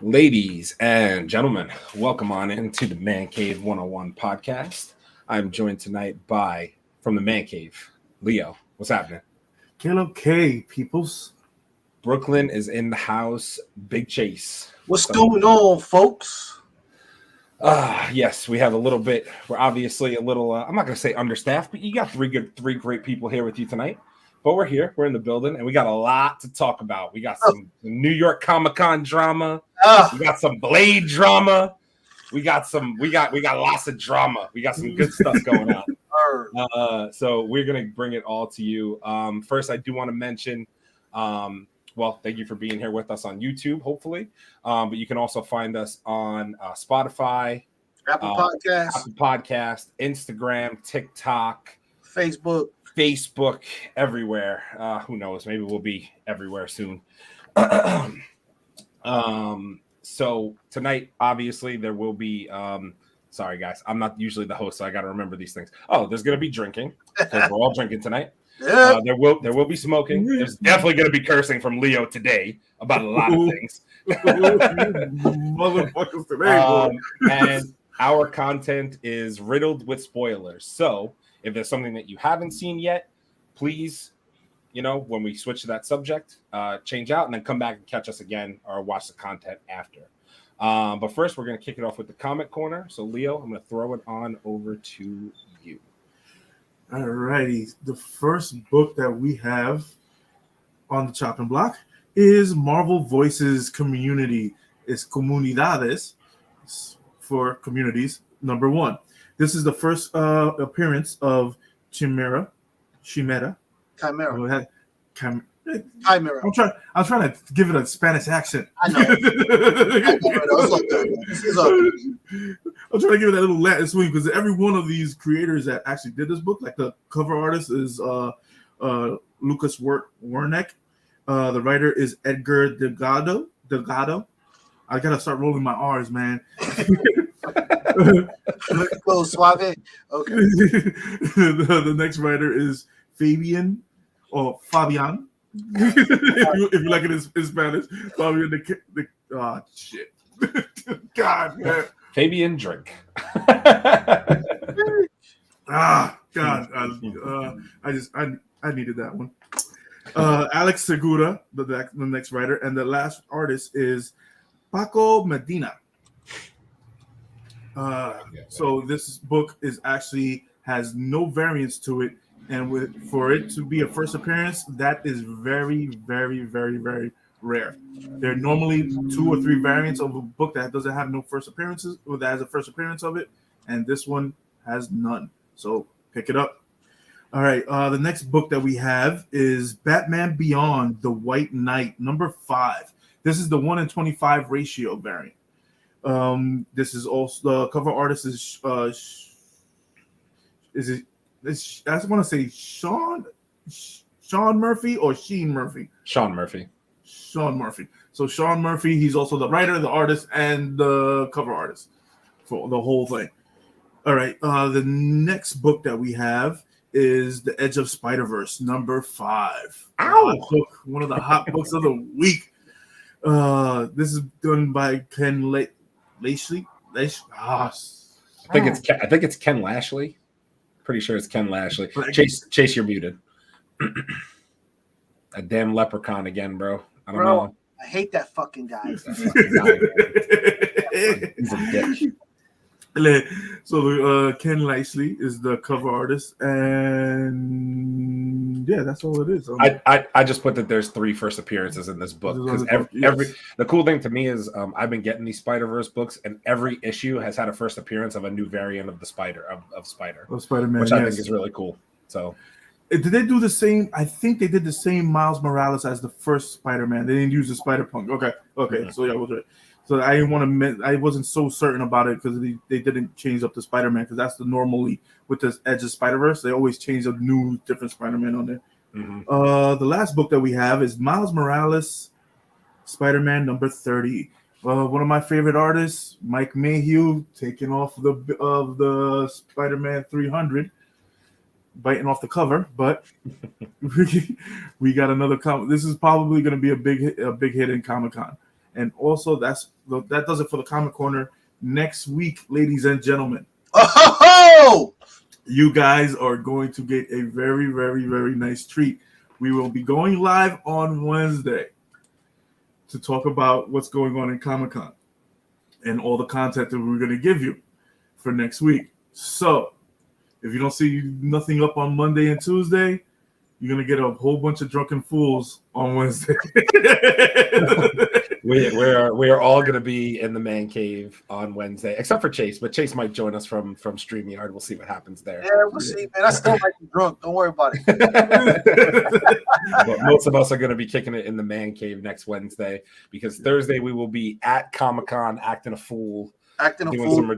Ladies and gentlemen, welcome on into the Mancave101 Podcast. I'm joined tonight by, from the Man Cave, Leo. What's happening? Okay, peoples. Brooklyn is in the house. Big Chase. What's going on, folks? Yes, we have a little bit. We're obviously a little, I'm not going to say understaffed, but you got three great people here with you tonight. But we're here. We're in the building, and we got a lot to talk about. We got some New York Comic-Con drama. We got some Blade drama. We got lots of drama. We got some good stuff going on. So we're gonna bring it all to you. First, I do want to mention, thank you for being here with us on YouTube. Hopefully, but you can also find us on Spotify, Apple Podcast, Instagram, TikTok, Facebook, everywhere. Who knows? Maybe we'll be everywhere soon. So tonight, obviously, there will be. Sorry, guys, I'm not usually the host, so I got to remember these things. Oh, there's going to be drinking because we're all drinking tonight. Yeah. There will be smoking. There's definitely going to be cursing from Leo today about a lot of things. Motherfuckers today, and our content is riddled with spoilers. So if there's something that you haven't seen yet, please, when we switch to that subject, change out and then come back and catch us again or watch the content after. But first, we're going to kick it off with the Comic Corner. So, Leo, I'm going to throw it on over to you. All righty. The first book that we have on the chopping block is Marvel Voices Community. It's Comunidades for communities, #1. This is the first appearance of Chimera. Chimera. I'm trying to give it a Spanish accent. I know. I'm trying to give it that little Latin swing because every one of these creators that actually did this book, like the cover artist is Lucas Werneck. The writer is Edgar Delgado. I gotta start rolling my R's, man. Close, suave. Okay. The next writer is Fabian. if you like it in Spanish, Fabian. Shit. God, man. Fabian drink. God. I needed that one. Alex Segura, the next writer, and the last artist is Paco Medina. So this book has no variants to it, and for it to be a first appearance, that is very, very, very, very rare. There are normally 2 or 3 variants of a book that doesn't have no first appearances, or that has a first appearance of it, and this one has none. So pick it up. All right. The next book that we have is Batman Beyond: The White Knight, #5. This is the 1:25 ratio variant. This is also the cover artist is I just want to say Sean Murphy or Sheen Murphy? Sean Murphy. So Sean Murphy, he's also the writer, the artist, and the cover artist for the whole thing. All right. The next book that we have is The Edge of Spider-Verse, #5. One of the hot books of the week. This is done by Ken Lashley. I think it's Ken Lashley. Pretty sure it's Ken Lashley. Chase, you're muted. A damn leprechaun again, bro. I don't know. I hate that fucking guy. He's a dick. So Ken Lichley is the cover artist, and yeah, that's all it is. I just put that there's 3 first appearances in this book because the cool thing to me is I've been getting these Spider-Verse books, and every issue has had a first appearance of a new variant of the Spider-Man, which I think is really cool. So. Did they do the same? I think they did the same Miles Morales as the first Spider-Man. They didn't use the Spider-Punk. Okay. Yeah. So yeah, I was right. So I didn't want to. I wasn't so certain about it because they didn't change up the Spider-Man because that's the normally with the Edge of Spider-Verse. They always change a new different Spider-Man on there. Mm-hmm. The last book that we have is Miles Morales, Spider-Man number 30. One of my favorite artists, Mike Mayhew, taking off the Spider-Man 300. Biting off the cover, but we got another this is probably going to be a big hit in Comic-Con. And also that does it for the Comic Corner. Next week, ladies and gentlemen, you guys are going to get a very, very, very nice treat. We will be going live on Wednesday to talk about what's going on in Comic-Con and all the content that we're going to give you for next week. So if you don't see nothing up on Monday and Tuesday, you're going to get a whole bunch of drunken fools on Wednesday. we are all going to be in the man cave on Wednesday, except for Chase. But Chase might join us from StreamYard. We'll see what happens there. Yeah, we'll see, man. I still might be drunk. Don't worry about it. But most of us are going to be kicking it in the man cave next Wednesday because Thursday we will be at Comic-Con acting a fool. Acting a fool.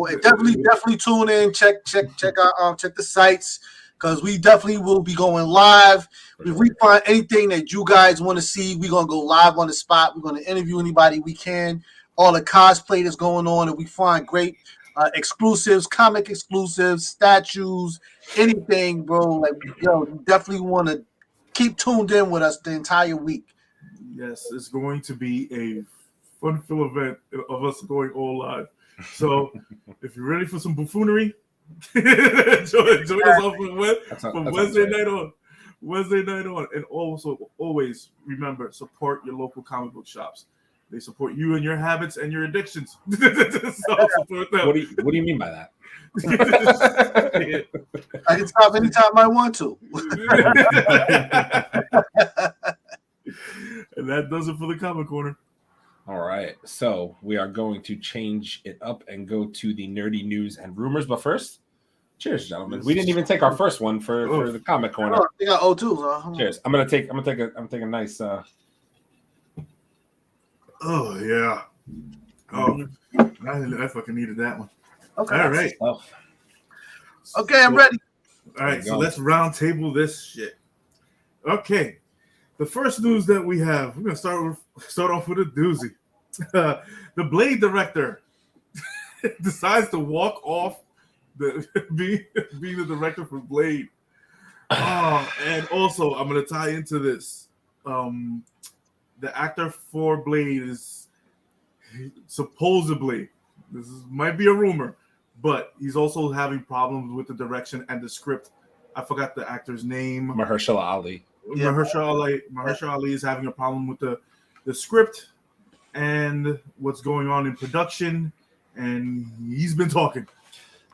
And definitely tune in. Check out check the sites because we definitely will be going live. If we find anything that you guys want to see, we're gonna go live on the spot. We're gonna interview anybody we can. All the cosplay that's going on, and we find great exclusives, comic exclusives, statues, anything, bro. Like, you definitely want to keep tuned in with us the entire week. Yes, it's going to be a fun-filled event of us going all live. So, if you're ready for some buffoonery, join us from Wednesday night on. Wednesday night on, and also always remember support your local comic book shops. They support you and your habits and your addictions. So support them. What do you mean by that? I can stop anytime I want to. And that does it for the Comic Corner. All right, so we are going to change it up and go to the nerdy news and rumors. But first, cheers, gentlemen. We didn't even take our first one for the Comic Corner. Oh, they got O2. So. Cheers. I'm gonna take a nice. Oh yeah. Oh, I fucking needed that one. Okay. All right. Okay, I'm ready. All right, so let's round table this shit. Okay. The first news that we have, we're gonna start off with a doozy. The Blade director decides to walk off being the director for Blade. And also, I'm gonna tie into this. The actor for Blade is supposedly, might be a rumor, but he's also having problems with the direction and the script. I forgot the actor's name. Mahershala Ali. Yeah. Mahershala Ali is having a problem with the script and what's going on in production, and he's been talking.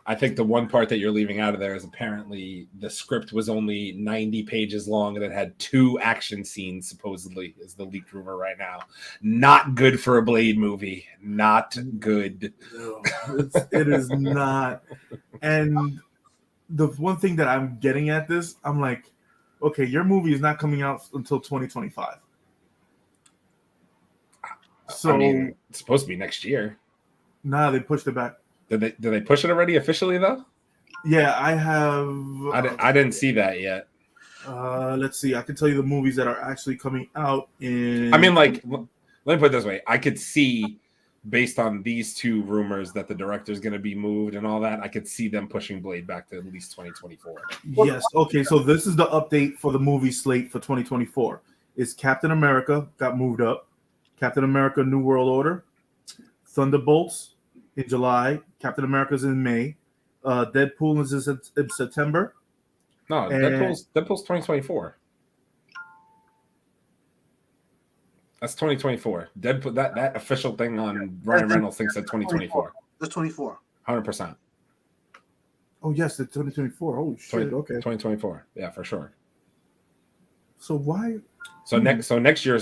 I think the one part that you're leaving out of there is apparently the script was only 90 pages long and it had 2 action scenes, supposedly, is the leaked rumor right now. Not good for a Blade movie. Not good. No, it is not. And the one thing that I'm getting at this, I'm like, okay, your movie is not coming out until 2025. So, I mean, it's supposed to be next year. Nah, they pushed it back. Did they push it already officially though? Yeah, I have. I didn't see that yet. Let's see. I can tell you the movies that are actually coming out in. I mean, like, let me put it this way: I could see, based on these 2 rumors, that the director's going to be moved and all that. I could see them pushing Blade back to at least 2024. Yes. Okay. So this is the update for the movie slate for 2024. Is Captain America got moved up? Captain America: New World Order, Thunderbolts in July. Captain America's in May. Deadpool is in September. No, Deadpool's 2024. That's 2024. Deadpool. That official thing on Ryan Reynolds thinks that 2024. That's 24. 100%. Oh yes, the 2024. Oh shit. Okay. 2024. Yeah, for sure. So why? So next year is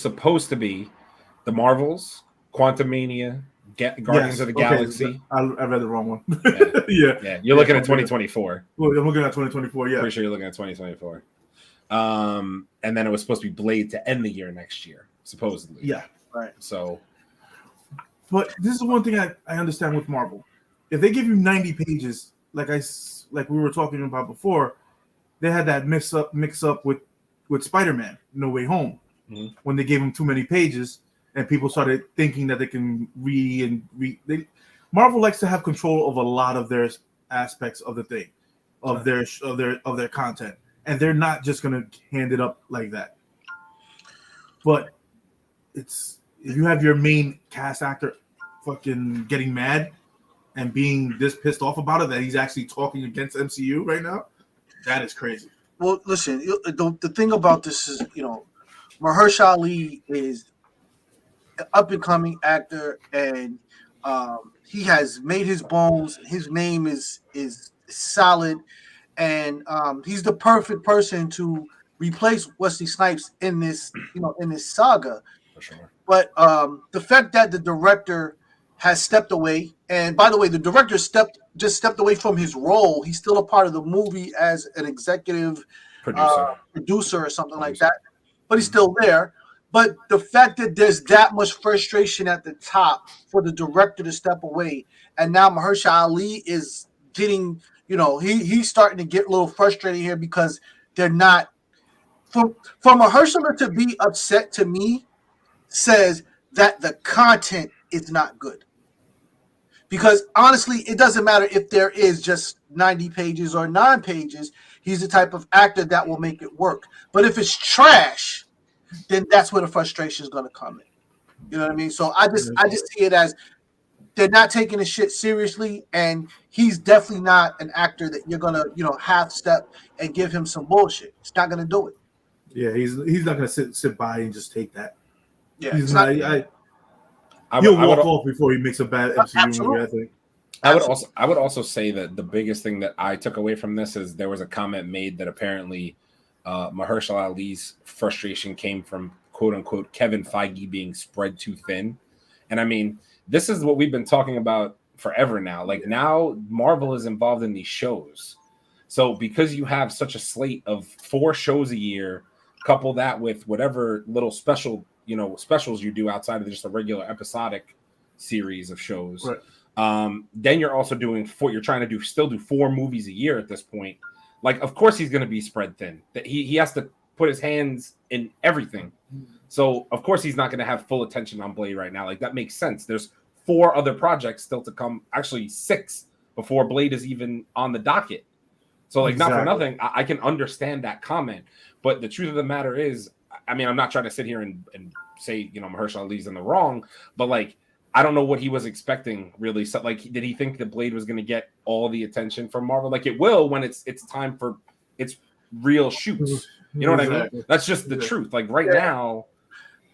supposed to be the Marvels, Quantumania, Guardians of the Galaxy. I read the wrong one. Yeah. Yeah. You're looking at 2024. Well, I'm looking at 2024. Yeah. Pretty sure you're looking at 2024. And then it was supposed to be Blade to end the year next year, supposedly. Yeah. Right. So, but this is one thing I understand with Marvel. If they give you 90 pages, like we were talking about before, they had that mix up with Spider-Man No Way Home when they gave him too many pages and people started thinking that they can read. Marvel likes to have control of a lot of their aspects of the thing, of their content, and they're not just gonna hand it up like that. But if you have your main cast actor fucking getting mad and being this pissed off about it that he's actually talking against MCU right now, that is crazy. Well, listen, the thing about this is, Mahershala Ali is an up-and-coming actor, and he has made his bones. His name is solid, and he's the perfect person to replace Wesley Snipes in this saga. for sure. But the fact that the director has stepped away, and by the way, the director just stepped away from his role. He's still a part of the movie as an executive producer or something like that, but he's still there. But the fact that there's that much frustration at the top for the director to step away, and now Mahershala Ali is getting, he's starting to get a little frustrated here because they're not. For Mahershala to be upset, to me, says that the content is not good. Because honestly, it doesn't matter if there is just 90 pages or 9 pages. He's the type of actor that will make it work. But if it's trash, then that's where the frustration is going to come in. You know what I mean? So I just see it as they're not taking the shit seriously, and he's definitely not an actor that you're gonna, half step and give him some bullshit. He's not gonna do it. Yeah, he's not gonna sit by and just take that. Yeah, he's not. He'll walk off before he makes a bad MCU movie, I think. I would also say that the biggest thing that I took away from this is there was a comment made that apparently Mahershala Ali's frustration came from quote unquote Kevin Feige being spread too thin. And I mean, this is what we've been talking about forever now. Like now Marvel is involved in these shows. So because you have such a slate of 4 shows a year, couple that with whatever little specials you do outside of just a regular episodic series of shows. Right. Then you're also you're trying to still do 4 movies a year at this point. Like, of course he's going to be spread thin. That he has to put his hands in everything. So of course he's not going to have full attention on Blade right now. Like that makes sense. There's 4 other projects still to come. Actually 6 before Blade is even on the docket. So like Not for nothing, I can understand that comment. But the truth of the matter is, I mean, I'm not trying to sit here and say, Mahershala Ali's in the wrong, but like, I don't know what he was expecting really. So like, did he think that Blade was going to get all the attention from Marvel? Like it will when it's time for its real shoots. You know what I mean? That's just the truth. Like right now,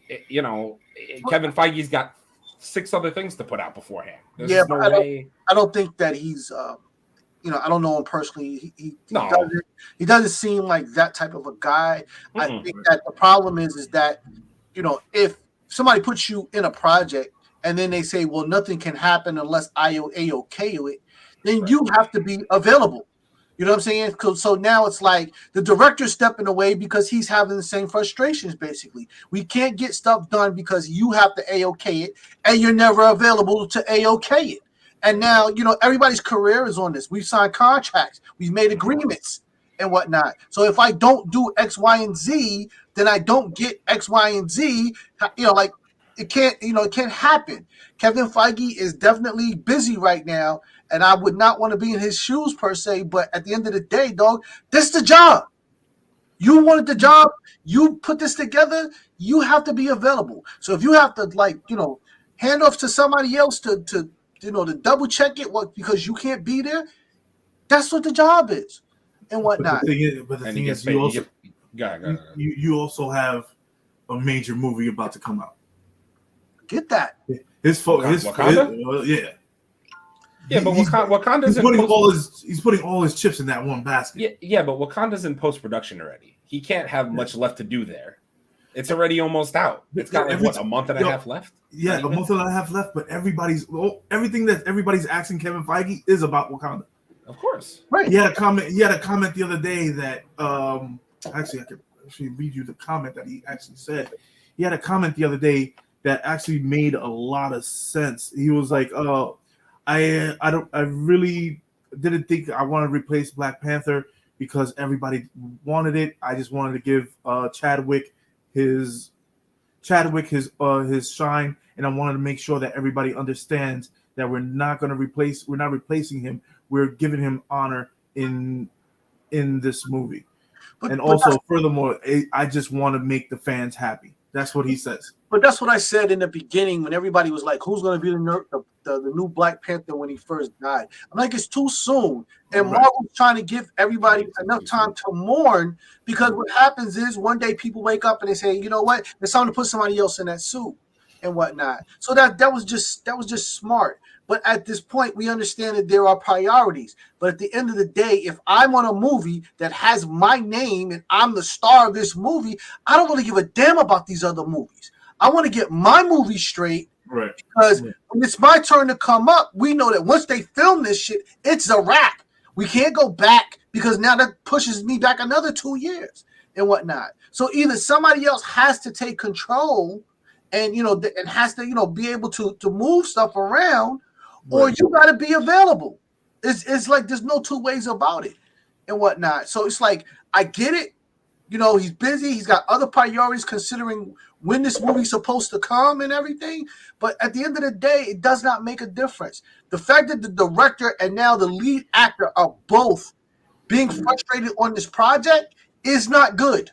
Kevin Feige's got 6 other things to put out beforehand. There's no way. I don't think that he's, I don't know him personally. He doesn't seem like that type of a guy. I think that the problem is that, if somebody puts you in a project and then they say, well, nothing can happen unless I okay it, then you have to be available. You know what I'm saying? So now it's like the director's stepping away because he's having the same frustrations, basically. We can't get stuff done because you have to A-OK it, and you're never available to A-OK it. And now, everybody's career is on this. We've signed contracts. We've made agreements and whatnot. So if I don't do X, Y, and Z, then I don't get X, Y, and Z. It can't happen. Kevin Feige is definitely busy right now, and I would not want to be in his shoes per se, but at the end of the day, dog, this is the job. You wanted the job, you put this together, you have to be available. So if you have to hand off to somebody else to double check it because you can't be there, that's what the job is and whatnot. But the thing is, you also have a major movie about to come out. Get that. Wakanda? Yeah. Yeah, but Wakanda's he's putting all his chips in that one basket. Yeah, but Wakanda's in post-production already. He can't have much left to do there. It's already almost out. It's got a month and a half left. Yeah, a month and a half left, but everything that everybody's asking Kevin Feige is about Wakanda. Of course. Right. He had a comment the other day that actually I could actually read you the comment that he actually said. He had a comment the other day that actually made a lot of sense. He was like, I really didn't think I wanted to replace Black Panther because everybody wanted it. I just wanted to give Chadwick his shine, and I wanted to make sure that everybody understands that we're not replacing him. We're giving him honor in this movie. And also, furthermore, I just want to make the fans happy. That's what he says. But that's what I said in the beginning when everybody was like, who's going to be the new Black Panther when he first died? I'm like, it's too soon. And Marvel's trying to give everybody enough time to mourn, because what happens is one day people wake up and they say, you know what? It's time to put somebody else in that suit and whatnot. So that was just smart. But at this point, we understand that there are priorities. But at the end of the day, if I'm on a movie that has my name and I'm the star of this movie, I don't really give a damn about these other movies. I want to get my movie straight, right? Because when it's my turn to come up, we know that once they film this shit, it's a wrap. We can't go back, because now that pushes me back another 2 years and whatnot. So either somebody else has to take control and and has to be able to move stuff around, or you got to be available. It's like there's no two ways about it and whatnot. So it's like, I get it. He's busy. He's got other priorities considering when this movie's supposed to come and everything. But at the end of the day, it does not make a difference. The fact that the director and now the lead actor are both being frustrated on this project is not good.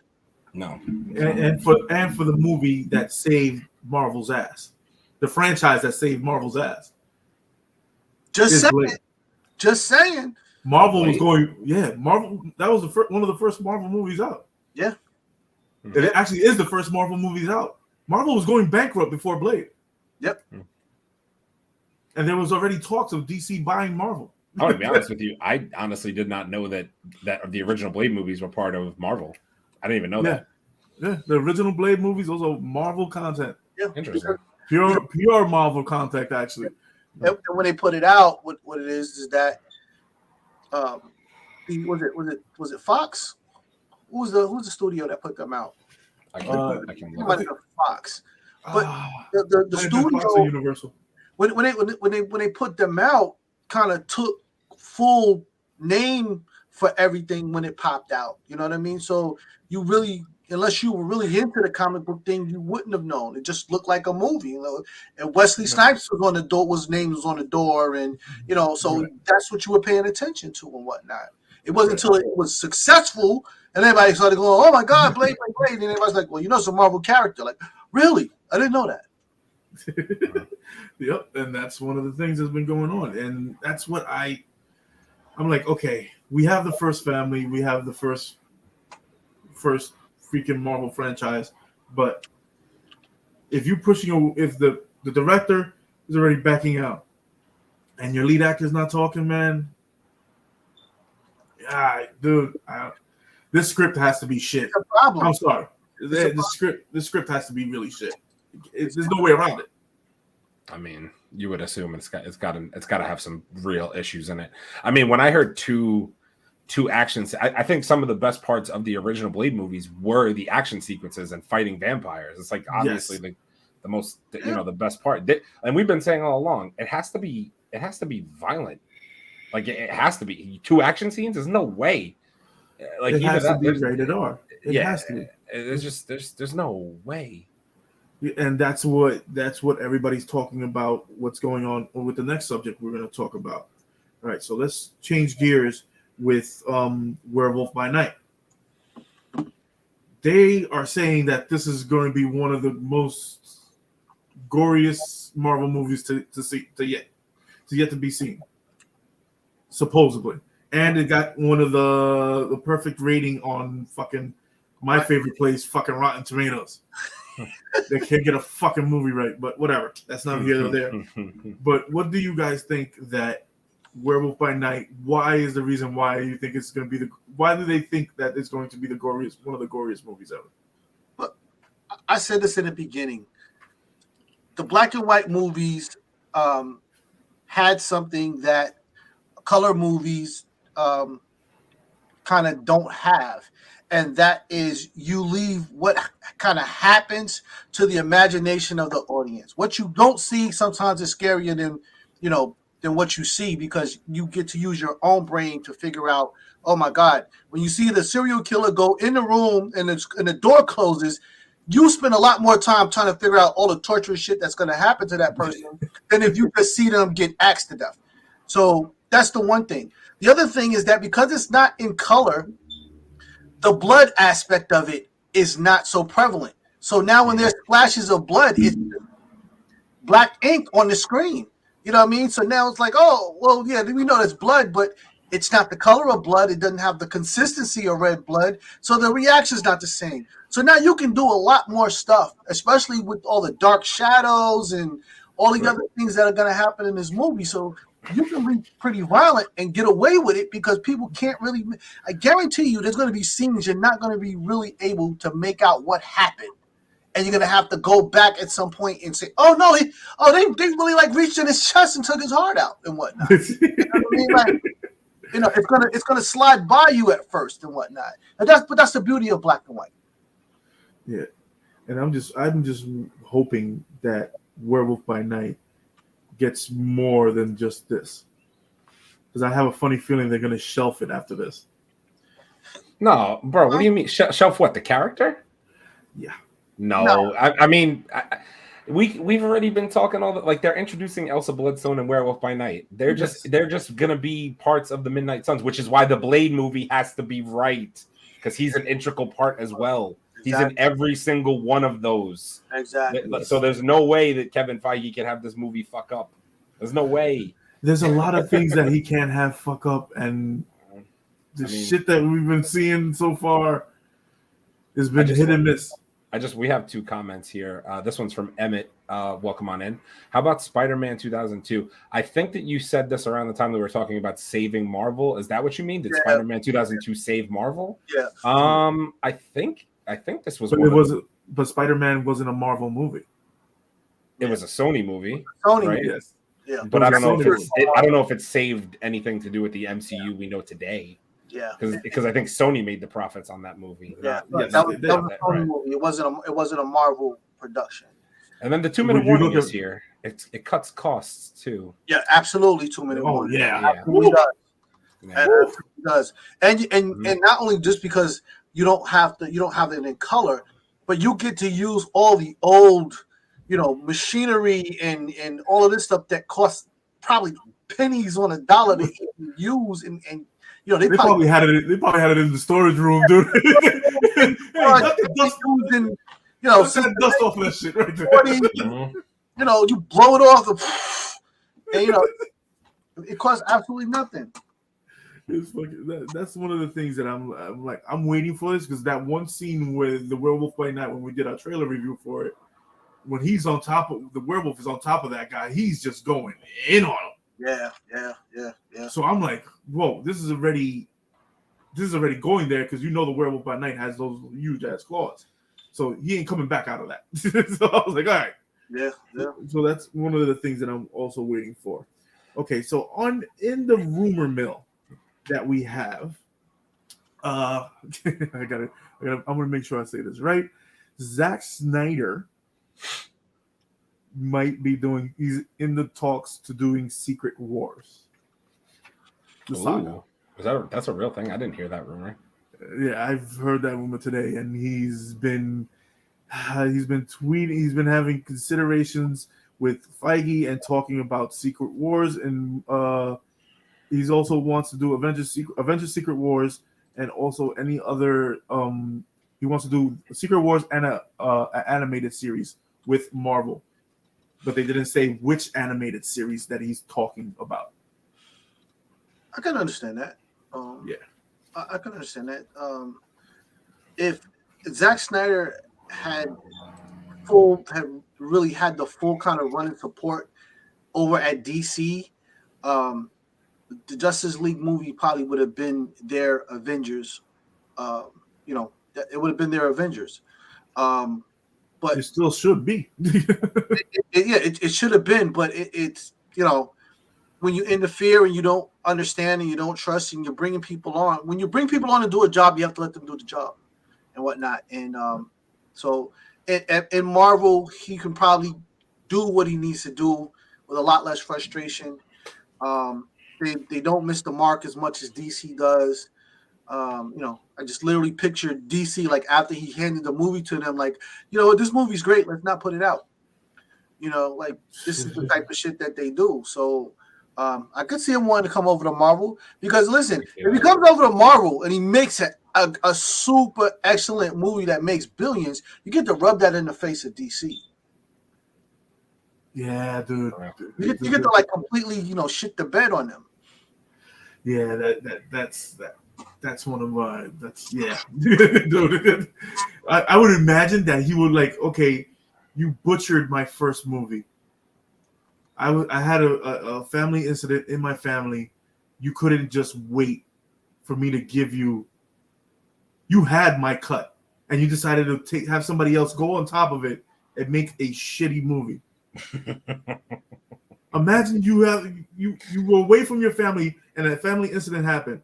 No. And for the movie that saved Marvel's ass, the franchise that saved Marvel's ass. Just saying. Marvel was going. Yeah, Marvel. That was one of the first Marvel movies out. Yeah. It actually is the first Marvel movies out. Marvel was going bankrupt before Blade. Yep. And there was already talks of DC buying Marvel. I want to be honest with you. I honestly did not know that the original Blade movies were part of Marvel. I didn't even know that. Yeah, the original Blade movies, those are Marvel content. Yeah. Interesting. Pure Marvel content, actually. And when they put it out, what it is that was it Fox? Who's the studio that put them out? I can look. Fox. But the studio, Fox or Universal. When they put them out, kind of took full name for everything when it popped out. You know what I mean? So you really, unless you were really into the comic book thing, you wouldn't have known. It just looked like a movie, And Wesley Snipes was on the door, his name was on the door, and so that's what you were paying attention to and whatnot. It wasn't until it was successful and everybody started going, "Oh my God, Blade!" And everybody's like, "Well, it's a Marvel character." Like, really? I didn't know that. Yep, and that's one of the things that's been going on, and that's what I'm like. Okay, we have the first family, we have the first freaking Marvel franchise, but if the director is already backing out, and your lead actor is not talking, man, dude, this script has to be shit. It's a problem. I'm sorry, the script has to be really shit. There's no way around it. I mean, you would assume it's got to have some real issues in it. I mean, when I heard two actions, I think some of the best parts of the original Blade movies were the action sequences and fighting vampires. It's like obviously the most the best part. And we've been saying all along, it has to be violent. Like it has to be 2 action scenes. There's no way. Like it has to be rated R. It has to be. There's no way. And that's what everybody's talking about. What's going on with the next subject we're going to talk about. All right, so let's change gears with Werewolf by Night. They are saying that this is going to be one of the most goriest Marvel movies to yet to be seen, supposedly. And it got one of the perfect rating on fucking my favorite place, fucking Rotten Tomatoes. They can't get a fucking movie right, but whatever. That's not here or there. But what do you guys think that Werewolf by Night? Why is the reason why you think it's going to be why do they think that it's going to be one of the goriest movies ever? But I said this in the beginning. The black and white movies had something that color movies kind of don't have, and that is you leave what kind of happens to the imagination of the audience. What you don't see sometimes is scarier than what you see, because you get to use your own brain to figure out, oh my God, when you see the serial killer go in the room and the door closes, you spend a lot more time trying to figure out all the torturous shit that's going to happen to that person than if you just see them get axed to death. So that's the one thing. The other thing is that because it's not in color, the blood aspect of it is not so prevalent. So now when there's flashes of blood, it's black ink on the screen. You know what I mean? So now it's like, oh, well, yeah, we know there's blood, but it's not the color of blood. It doesn't have the consistency of red blood. So the reaction's not the same. So now you can do a lot more stuff, especially with all the dark shadows and all the other things that are going to happen in this movie. So you can be pretty violent and get away with it because people can't really. I guarantee you there's going to be scenes you're not going to be really able to make out what happened. And you're going to have to go back at some point and say, oh, no, they really like reached in his chest and took his heart out and whatnot. You know what I mean? Like, it's gonna slide by you at first and whatnot. But that's the beauty of black and white. Yeah. And I'm just hoping that Werewolf by Night gets more than just this. Because I have a funny feeling they're going to shelf it after this. No, bro, what do you mean? Shelf what? The character? Yeah. No. I mean, we've already been talking all the, like, they're introducing Elsa Bloodstone and Werewolf by Night. They're just going to be parts of the Midnight Suns, which is why the Blade movie has to be right. Because he's an integral part as well. Exactly. He's in every single one of those. Exactly. So there's no way that Kevin Feige can have this movie fuck up. There's no way. There's a lot of things that he can't have fuck up, and shit that we've been seeing so far has been hit and miss. We have two comments here. This one's from Emmett. Welcome on in. How about Spider-Man 2002? I think that you said this around the time that we were talking about saving Marvel. Is that what you mean? Did Spider-Man 2002 save Marvel? Yeah. I think this was. But Spider-Man wasn't a Marvel movie. It was a Sony movie. Sony, right? yes. Yeah. But I don't know if it saved anything to do with the MCU we know today. Yeah, because I think Sony made the profits on that movie. Yeah, that was a Sony movie. It wasn't a Marvel production. And then the 2-minute warning is here. It cuts costs too. Yeah, absolutely 2-minute warning. Yeah, absolutely does. And not only just because you don't have it in color, but you get to use all the old, machinery and all of this stuff that costs probably pennies on a dollar to use and they probably had it. They probably had it in the storage room, dude. Dust off of that shit right there. You blow it off, and it costs absolutely nothing. It's fucking, that's one of the things that I'm waiting for this, because that one scene with the Werewolf by Night, when we did our trailer review for it, when he's on top of the werewolf is on top of that guy, he's just going in on him. Yeah. So I'm like, whoa, this is already going there, because the Werewolf by Night has those huge ass claws. So he ain't coming back out of that. So I was like, all right. Yeah. So that's one of the things that I'm also waiting for. Okay, so in the rumor mill that we have, I'm gonna make sure I say this right. Zack Snyder might be he's in the talks to doing Secret Wars. That's a real thing? I didn't hear that rumor. Yeah, I've heard that rumor today, and he's been tweeting. He's been having considerations with Feige and talking about Secret Wars, and he's also wants to do Avengers Secret Wars, and also any other. He wants to do Secret Wars and an animated series with Marvel, but they didn't say which animated series that he's talking about. I can understand that. I can understand that. If Zack Snyder had really had the full kind of running support over at DC, the Justice League movie probably would have been their Avengers. You know, it would have been their Avengers. But it still should be. it should have been, but it's, you know, when you interfere and you don't understand and you don't trust and you're bringing people on. When you bring people on to do a job, you have to let them do the job and whatnot. And so in Marvel, he can probably do what he needs to do with a lot less frustration. They don't miss the mark as much as DC does. You know, I just literally pictured DC like after he handed the movie to them, like, you know, this movie's great, let's not put it out. You know, like this is the type of shit that they do. So I could see him wanting to come over to Marvel because listen, if he comes over to Marvel and he makes a super excellent movie that makes billions, you get to rub that in the face of DC. Yeah, dude. You get to like completely, you know, shit the bed on them. Yeah, that's one of my dude. I would imagine that he would like, okay, you butchered my first movie. I had a family incident in my family. You couldn't just wait for me to give you. You had my cut, and you decided to have somebody else go on top of it and make a shitty movie. Imagine you were away from your family and a family incident happened,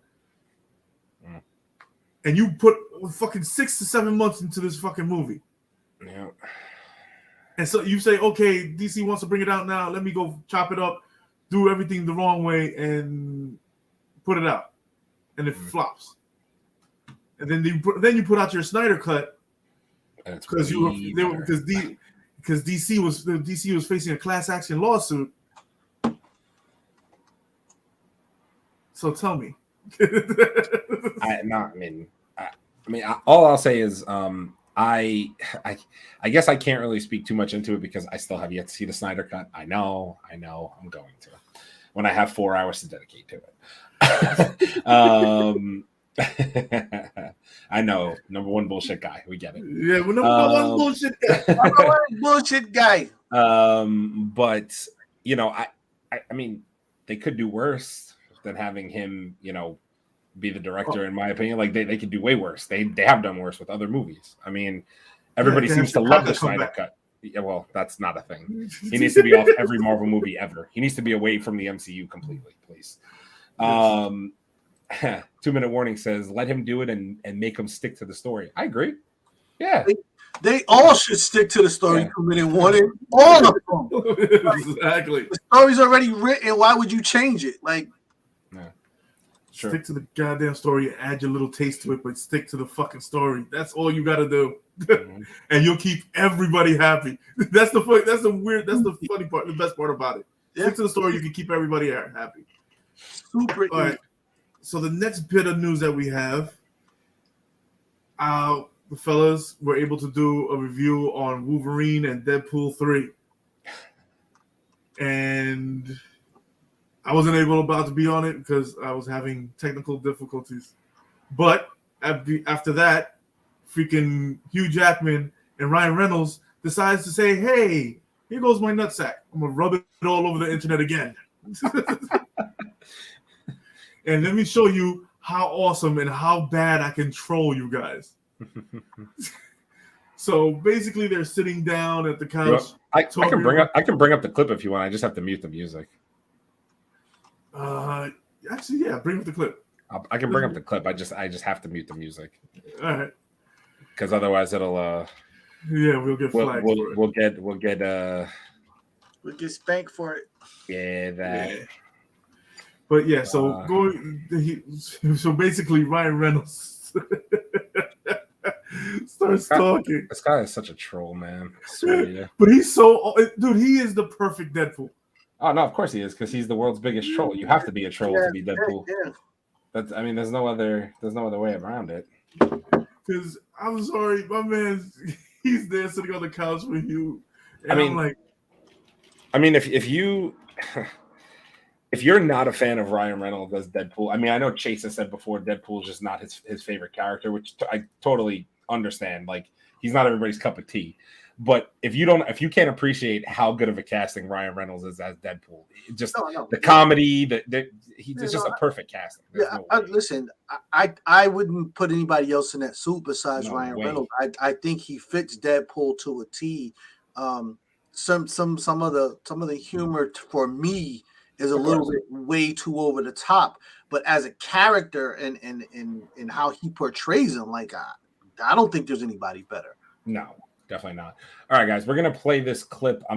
and you put fucking 6 to 7 months into this fucking movie. Yeah. And so you say, okay, DC wants to bring it out now. Let me go chop it up, do everything the wrong way, and put it out, and it flops. And then you put out your Snyder cut because DC was facing a class action lawsuit. So tell me. All I'll say is I guess I can't really speak too much into it because I still have yet to see the Snyder cut. I know, I'm going to when I have 4 hours to dedicate to it. I know, number one bullshit guy. We get it. Yeah, we're number one bullshit guy. Bullshit guy. But you know, I mean, they could do worse than having him, you know, be the director. In my opinion, like they could do way worse. They have done worse with other movies. I mean, everybody seems to love the Snyder cut. Yeah, well, that's not a thing. He needs to be off every Marvel movie ever. He needs to be away from the MCU completely, please. 2-minute warning says, let him do it and make him stick to the story. I agree. Yeah. They all should stick to the story. 2-minute warning. All of them. Exactly. The story's already written. Why would you change it? Like, sure. Stick to the goddamn story, add your little taste to it, but stick to the fucking story. That's all you gotta do. And you'll keep everybody happy. That's the funny part, the best part about it. Stick to the story, you can keep everybody happy. Super all right. So the next bit of news that we have, the fellas were able to do a review on Wolverine and Deadpool 3. And I wasn't about to be on it because I was having technical difficulties. But after that, freaking Hugh Jackman and Ryan Reynolds decides to say, hey, here goes my nutsack. I'm going to rub it all over the internet again. And let me show you how awesome and how bad I can troll you guys. So basically, they're sitting down at the couch. I can bring up the clip if you want. I just have to mute the music. Actually, yeah, bring up the clip. I can bring up the clip. I just have to mute the music. All right. Because otherwise, it'll. We'll get flagged. We'll get spanked for it. Yeah, that. Yeah. But yeah, so so basically, Ryan Reynolds starts talking. This guy is such a troll, man. I swear to you. But he's so dude. He is the perfect Deadpool. Oh no, of course he is, because he's the world's biggest troll. You have to be a troll to be Deadpool. Yeah. There's no other way around it. Because I'm sorry, my man, he's there sitting on the couch with you. And I'm like, if you're not a fan of Ryan Reynolds as Deadpool, I know Chase has said before Deadpool is just not his favorite character, which I totally understand. Like, he's not everybody's cup of tea. But if you can't appreciate how good of a casting Ryan Reynolds is as Deadpool, the comedy, he's just a perfect casting. Listen, I wouldn't put anybody else in that suit besides Ryan Reynolds. I think he fits Deadpool to a T. Some of the humor for me is a little bit way too over the top, but as a character and how he portrays him, like I don't think there's anybody better. No. Definitely not. All right, guys, we're going to play this clip. I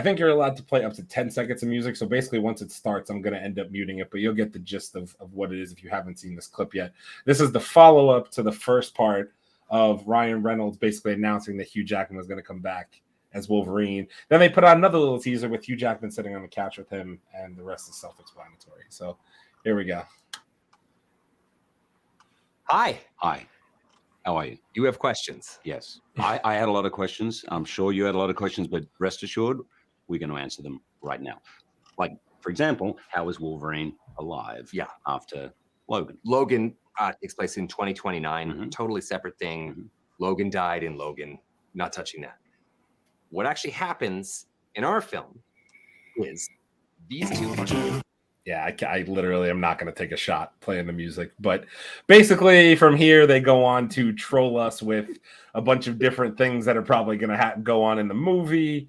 think you're allowed to play up to 10 seconds of music. So basically, once it starts, I'm going to end up muting it, but you'll get the gist of what it is if you haven't seen this clip yet. This is the follow-up to the first part of Ryan Reynolds basically announcing that Hugh Jackman was going to come back as Wolverine. Then they put out another little teaser with Hugh Jackman sitting on the couch with him, and the rest is self-explanatory. So here we go. Hi. How are you? You have questions? Yes. I had a lot of questions. I'm sure you had a lot of questions, but rest assured, we're going to answer them right now. Like, for example, how is Wolverine alive after Logan? Logan takes place in 2029. Totally separate thing. Logan died in Logan. Not touching that. What actually happens in our film is these two... Yeah, I literally am not going to take a shot playing the music. But basically, from here, they go on to troll us with a bunch of different things that are probably going to go on in the movie.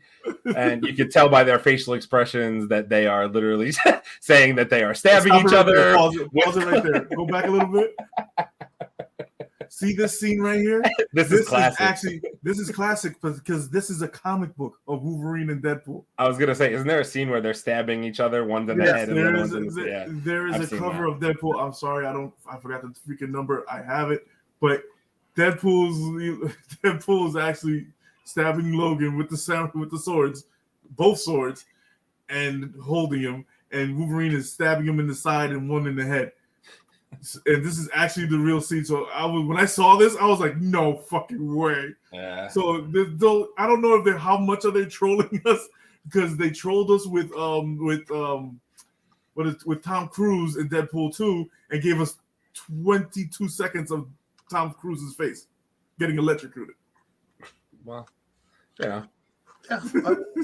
And you can tell by their facial expressions that they are literally saying that they are stabbing each other. Pause it right there. Go back a little bit. See this scene right here? This is classic. This is classic because this is a comic book of Wolverine and Deadpool. I was gonna say, isn't there a scene where they're stabbing each other, one's in the head and one's in the There is a cover of Deadpool. I'm sorry, I forgot the freaking number. I have it, but Deadpool is actually stabbing Logan with the swords, both swords, and holding him, and Wolverine is stabbing him in the side and one in the head. And this is actually the real scene. So when I saw this, I was like, "No fucking way!" Yeah. So I don't know if how much are they trolling us because they trolled us with Tom Cruise in Deadpool 2 and gave us 22 seconds of Tom Cruise's face getting electrocuted. Well, yeah.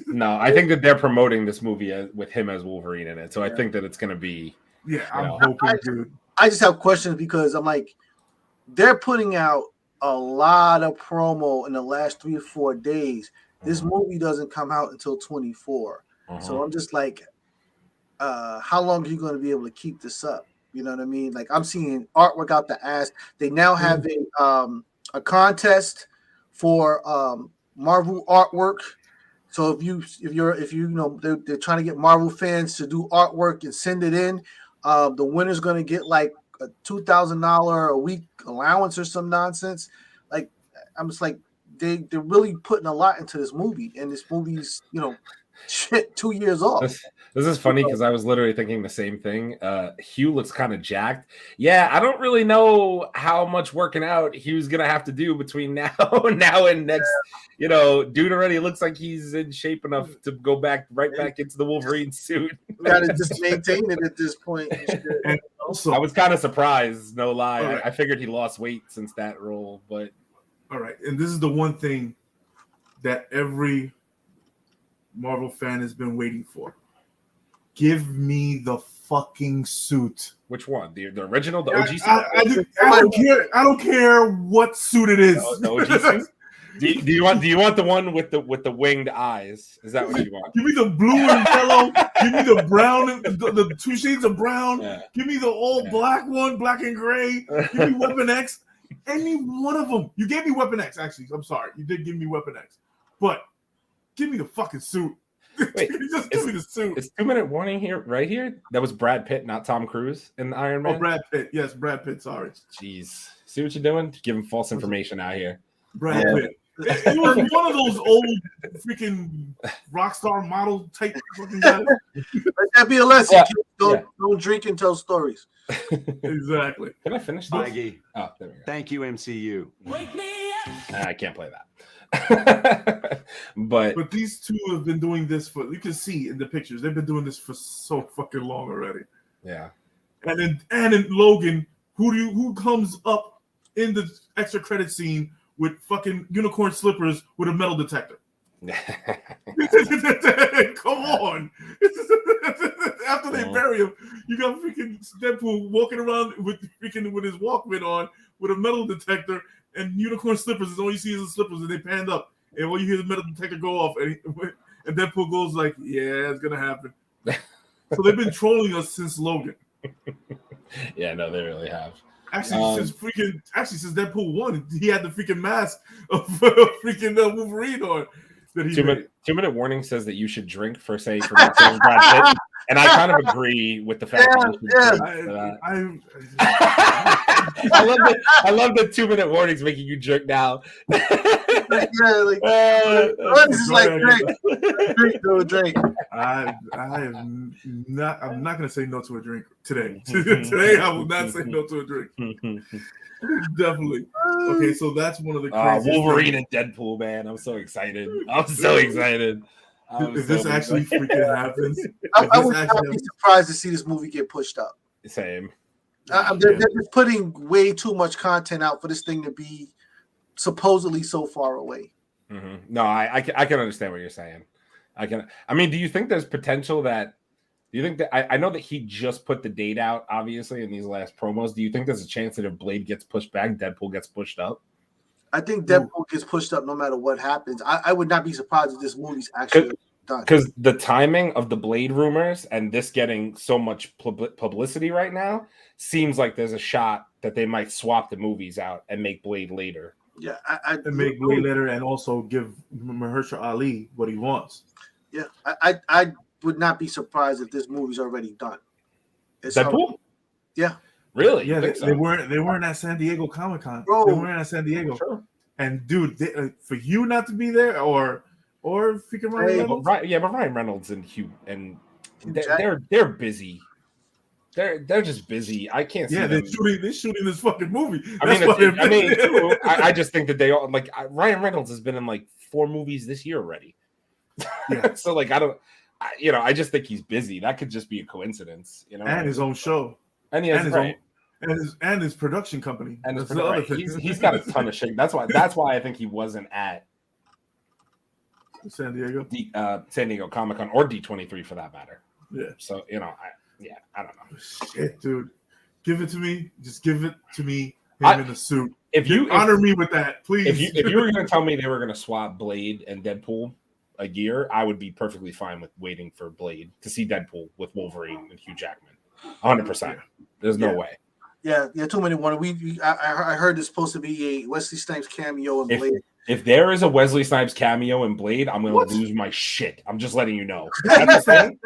No, I think that they're promoting this movie with him as Wolverine in it. So I think that it's going to be. Yeah, I'm hoping, dude. I just have questions because I'm like, they're putting out a lot of promo in the last 3 or 4 days. This movie doesn't come out until 24. So I'm just like, how long are you going to be able to keep this up? You know what I mean? Like, I'm seeing artwork out the ass. They now have a contest for Marvel artwork. So if you know they're trying to get Marvel fans to do artwork and send it in. The winner's going to get like a $2,000 a week allowance or some nonsense. Like, I'm just like, they're really putting a lot into this movie, and this movie's 2 years off. This is funny because I was literally thinking the same thing. Hugh looks kind of jacked. Yeah, I don't really know how much working out Hugh's gonna have to do between now and next. Dude already looks like he's in shape enough to go back into the Wolverine suit. Gotta just maintain it at this point. And also, I was kind of surprised, no lie. Right. I figured he lost weight since that role, but all right. And this is the one thing that every Marvel fan has been waiting for. Give me the fucking suit. Which one? The original, the OG suit? I don't care what suit it is. The OG suit? Do you want the one with the winged eyes? Is that what you want? Give me the blue and yellow. Give me the brown, the 2 shades of brown. Yeah. Give me the all black one, black and gray. Give me Weapon X. Any one of them. You gave me Weapon X, actually. I'm sorry. You did give me Weapon X. But give me the fucking suit. Wait, just give me the suit. It's 2-minute warning here, right here. That was Brad Pitt, not Tom Cruise in the Iron Man. Oh, Brad Pitt. Yes, Brad Pitt. Sorry. Jeez. See what you're doing? Giving false information out here. Brad Pitt. It was one of those old freaking rock star model type fucking guys. Let that be a lesson. Don't drink and tell stories. Exactly. Can I finish this? Maggie. Oh, there we go. Thank you, MCU. Wake me up. I can't play that. but these two have been doing this for, you can see in the pictures, they've been doing this for so fucking long already. Yeah. And in Logan, who comes up in the extra credit scene with fucking unicorn slippers with a metal detector. Come on. After they bury him, you got freaking Deadpool walking around with his Walkman on with a metal detector and unicorn slippers. Is all you see is the slippers, and they panned up. And when you hear the metal detector go off, and Deadpool goes like, "Yeah, it's gonna happen." So they've been trolling us since Logan. Yeah, no, they really have. Actually, since Deadpool 1, he had the freaking mask of freaking Wolverine on. That he 2-minute warning says that you should drink for saying Brad Pitt, and I kind of agree with the fact that you should drink for that. I love the 2-minute warnings making you jerk now. Drink. Drink. I'm not gonna say no to a drink today. Today I will not say no to a drink. Definitely. Okay, so that's one of the craziest Wolverine and Deadpool, man. I'm so excited. If this actually freaking happens, I would not be surprised to see this movie get pushed up. Same. They're just putting way too much content out for this thing to be supposedly so far away. Mm-hmm. No, I can understand what you're saying. I mean, do you think there's potential that? Do you think that I know that he just put the date out, obviously, in these last promos? Do you think there's a chance that if Blade gets pushed back, Deadpool gets pushed up? I think Deadpool gets pushed up no matter what happens. I would not be surprised if this movie's actually done. Because the timing of the Blade rumors and this getting so much publicity right now seems like there's a shot that they might swap the movies out and make Blade later. Yeah, and make Blade later, and also give Mahershala Ali what he wants. Yeah, I would not be surprised if this movie's already done. Deadpool? Yeah. Really? Yeah, they weren't at San Diego Comic-Con. They weren't at San Diego. Sure. And dude, for you not to be there, or freaking Ryan Reynolds. But Ryan Reynolds and Hugh and they're busy. They're just busy. I can't see. Yeah, they're shooting this fucking movie. I just think that they all like Ryan Reynolds has been in like 4 movies this year already. Yeah. So like I just think he's busy. That could just be a coincidence, And his own show, and his production company, and that's the other thing. He's got a ton of shit. That's why I think he wasn't at San Diego, San Diego Comic-Con or D23 for that matter. Yeah. So I don't know. Shit, dude, give it to me. Just give it to me. Him in a suit. If you honor me with that, please. If you were going to tell me they were going to swap Blade and Deadpool a year, I would be perfectly fine with waiting for Blade to see Deadpool with Wolverine and Hugh Jackman. 100%. There's no way. Yeah. Too many one. I heard there's supposed to be a Wesley Snipes cameo in Blade. If there is a Wesley Snipes cameo in Blade, I'm going to lose my shit. I'm just letting you know. I'm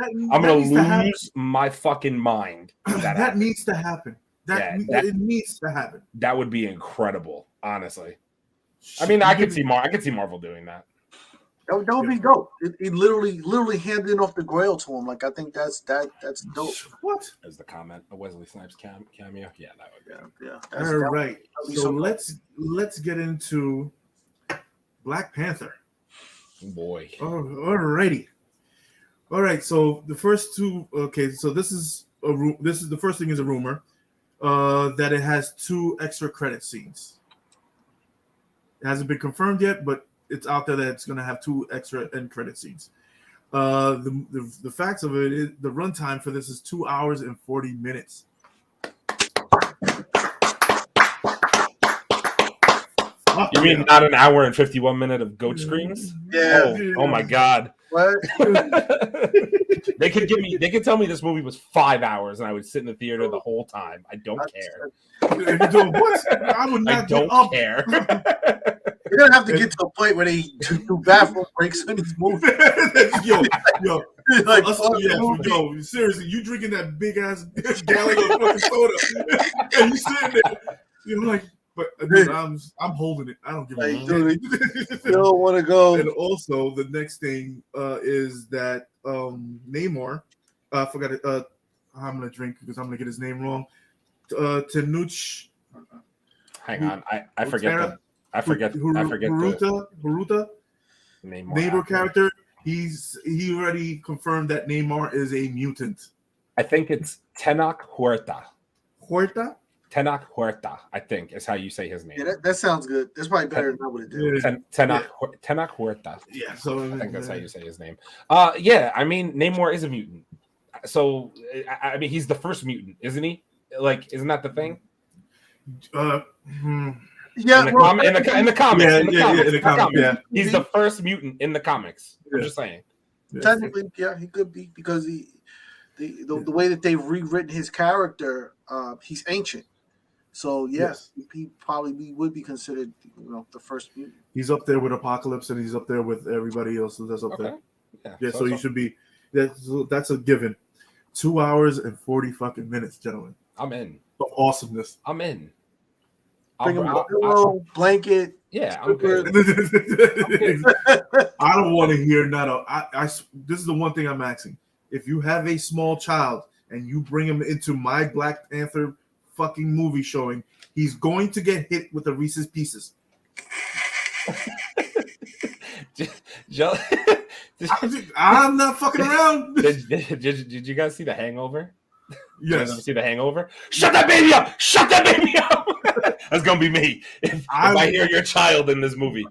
going to lose my fucking mind. That needs to happen. It needs to happen. That would be incredible, honestly. I mean, I could see Marvel doing that. That would be dope. He literally handing off the Grail to him. Like, I think that's dope. What? As the comment, a Wesley Snipes cameo. Yeah, that would be. Yeah. All right. So let's get into Black Panther. Oh boy. Alrighty. All right. So the first two. Okay. So this is the first thing is a rumor that it has 2 extra credit scenes. It hasn't been confirmed yet, but it's out there that it's going to have 2 extra end credit scenes. The facts of it is the runtime for this is 2 hours and 40 minutes. You mean not an hour and 51 minute of goat screams? Yeah. Oh my God. What? They could tell me this movie was 5 hours and I would sit in the theater the whole time. I don't care. What? I would not. I don't care. You're gonna have to get to a point where they do bathroom breaks in this movie. yo, seriously, you drinking that big ass gallon of fucking soda, and you sitting there, you're like, but dude, I'm holding it. I don't give a shit. You don't want to go. And also, the next thing is that Namor. I forgot it. I'm gonna drink because I'm gonna get his name wrong. Tanuch. Hang on, I forget. Haruta, Namor character. He already confirmed that Namor is a mutant. I think it's Tenoch Huerta. Huerta? Tenoch Huerta, I think, is how you say his name. Yeah, that sounds good. That's probably better than I would have done. Tenoch Huerta. Yeah, so I think that's how you say his name. Yeah, I mean, Namor is a mutant. So, I mean, he's the first mutant, isn't he? Like, isn't that the thing? Yeah, in the comics, yeah. He's the first mutant in the comics. I'm just saying. Technically, yeah, he could be because the way that they've rewritten his character, he's ancient. So yes, he probably would be considered, the first mutant. He's up there with Apocalypse, and he's up there with everybody else that's up there. Yeah, so you should be. That's a given. 2 hours and 40 fucking minutes, gentlemen. I'm in. Of awesomeness. I'm in. Bring him a pillow, blanket. Yeah, I'm good. I don't want to hear this is the one thing I'm asking. If you have a small child and you bring him into my Black Panther fucking movie showing, he's going to get hit with the Reese's Pieces. I'm not fucking around. Did you guys see The Hangover? Yes. See The Hangover? Shut that baby up! Shut that baby up! That's gonna be me if I hear your child in this movie.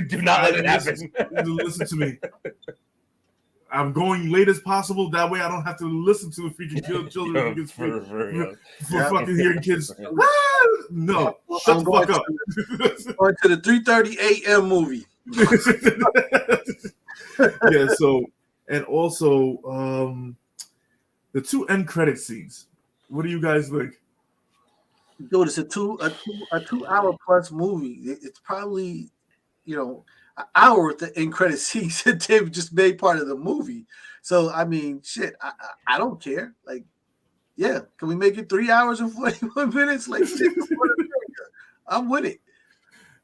Do not let it happen. Listen to me. I'm going late as possible. That way, I don't have to listen to the freaking children for fucking hearing kids. No, shut the fuck up. Going to the 3:30 a.m. movie. Yeah. So, and also, the 2 end credit scenes. What do you guys think? Dude, it's a 2 hour plus movie. It's probably, an hour with the end credit scenes that they've just made part of the movie. So I mean, shit, I don't care. Like, yeah, can we make it 3 hours and 41 minutes? Like, shit, I'm with it.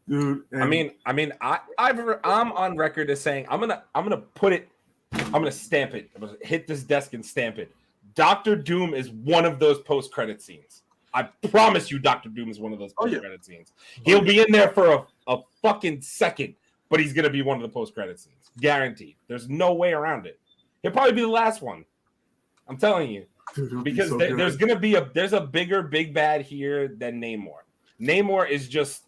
Dude, I'm on record as saying I'm gonna stamp it. I'm gonna hit this desk and stamp it. Dr. Doom is one of those post-credit scenes. I promise you, Dr. Doom is one of those post-credit scenes. He'll be in there for a fucking second, but he's gonna be one of the post-credit scenes, guaranteed. There's no way around it. He'll probably be the last one. I'm telling you, because there's a bigger big bad here than Namor. Namor is just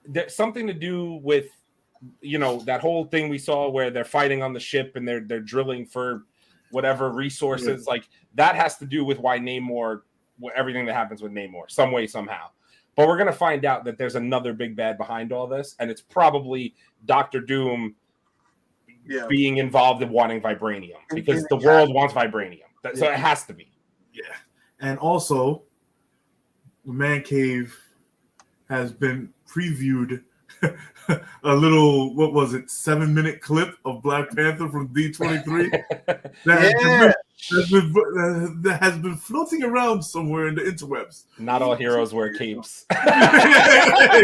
there's something to do with that whole thing we saw where they're fighting on the ship and they're drilling for whatever resources. Like that has to do with why Namor, everything that happens with Namor, some way somehow. But we're gonna find out that there's another big bad behind all this, and it's probably Dr. Doom being involved in wanting vibranium because the world wants vibranium. So it has to be. Yeah, and also, Mancave has been previewed a little, 7-minute clip of Black Panther from D23 that has been floating around somewhere in the interwebs. Not all heroes wear capes. Goddamn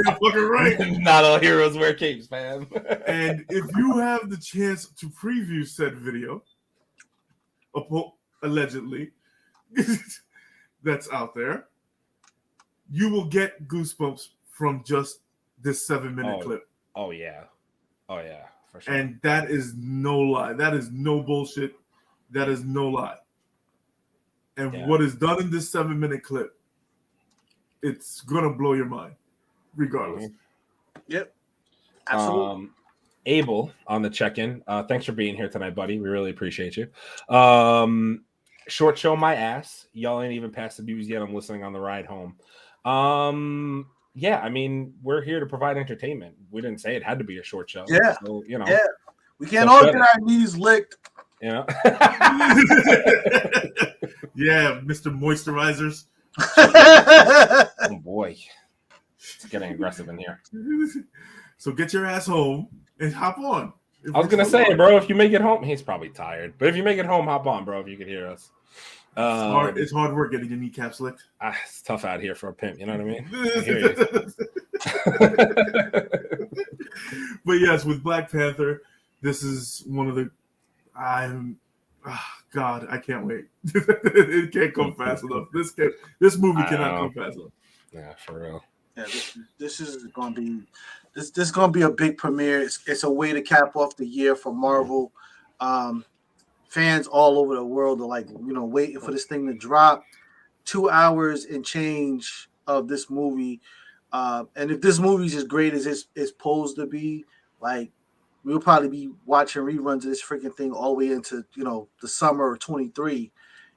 fucking right. Not all heroes wear capes, man. And if you have the chance to preview said video, allegedly, that's out there, you will get goosebumps from just this 7-minute clip. Oh yeah, for sure. And that is no lie. That is no bullshit. That is no lie. And what is done in this 7-minute clip, it's gonna blow your mind, regardless. Yep, absolutely. Abel on the check-in. Thanks for being here tonight, buddy. We really appreciate you. Short show my ass. Y'all ain't even past the news yet. I'm listening on the ride home. Yeah, I mean, we're here to provide entertainment. We didn't say it had to be a short show. Yeah. So, Yeah. We can't all get our knees licked. Yeah. Yeah, Mr. Moisturizers. Oh boy. It's getting aggressive in here. So get your ass home and hop on. I was gonna say, bro, if you make it home, he's probably tired. But if you make it home, hop on, bro, if you could hear us. It's hard work getting your kneecaps licked. It's tough out here for a pimp, you know what I mean? But yes, with Black Panther, this is one of the God, I can't wait. It can't come fast enough. This movie cannot come fast enough. Yeah, for real. Yeah, this is gonna be this is gonna be a big premiere. It's a way to cap off the year for Marvel. Fans all over the world are waiting for this thing to drop. 2 hours and change of this movie. And if this movie is as great as it's supposed to be, like, we'll probably be watching reruns of this freaking thing all the way into, the summer of 23,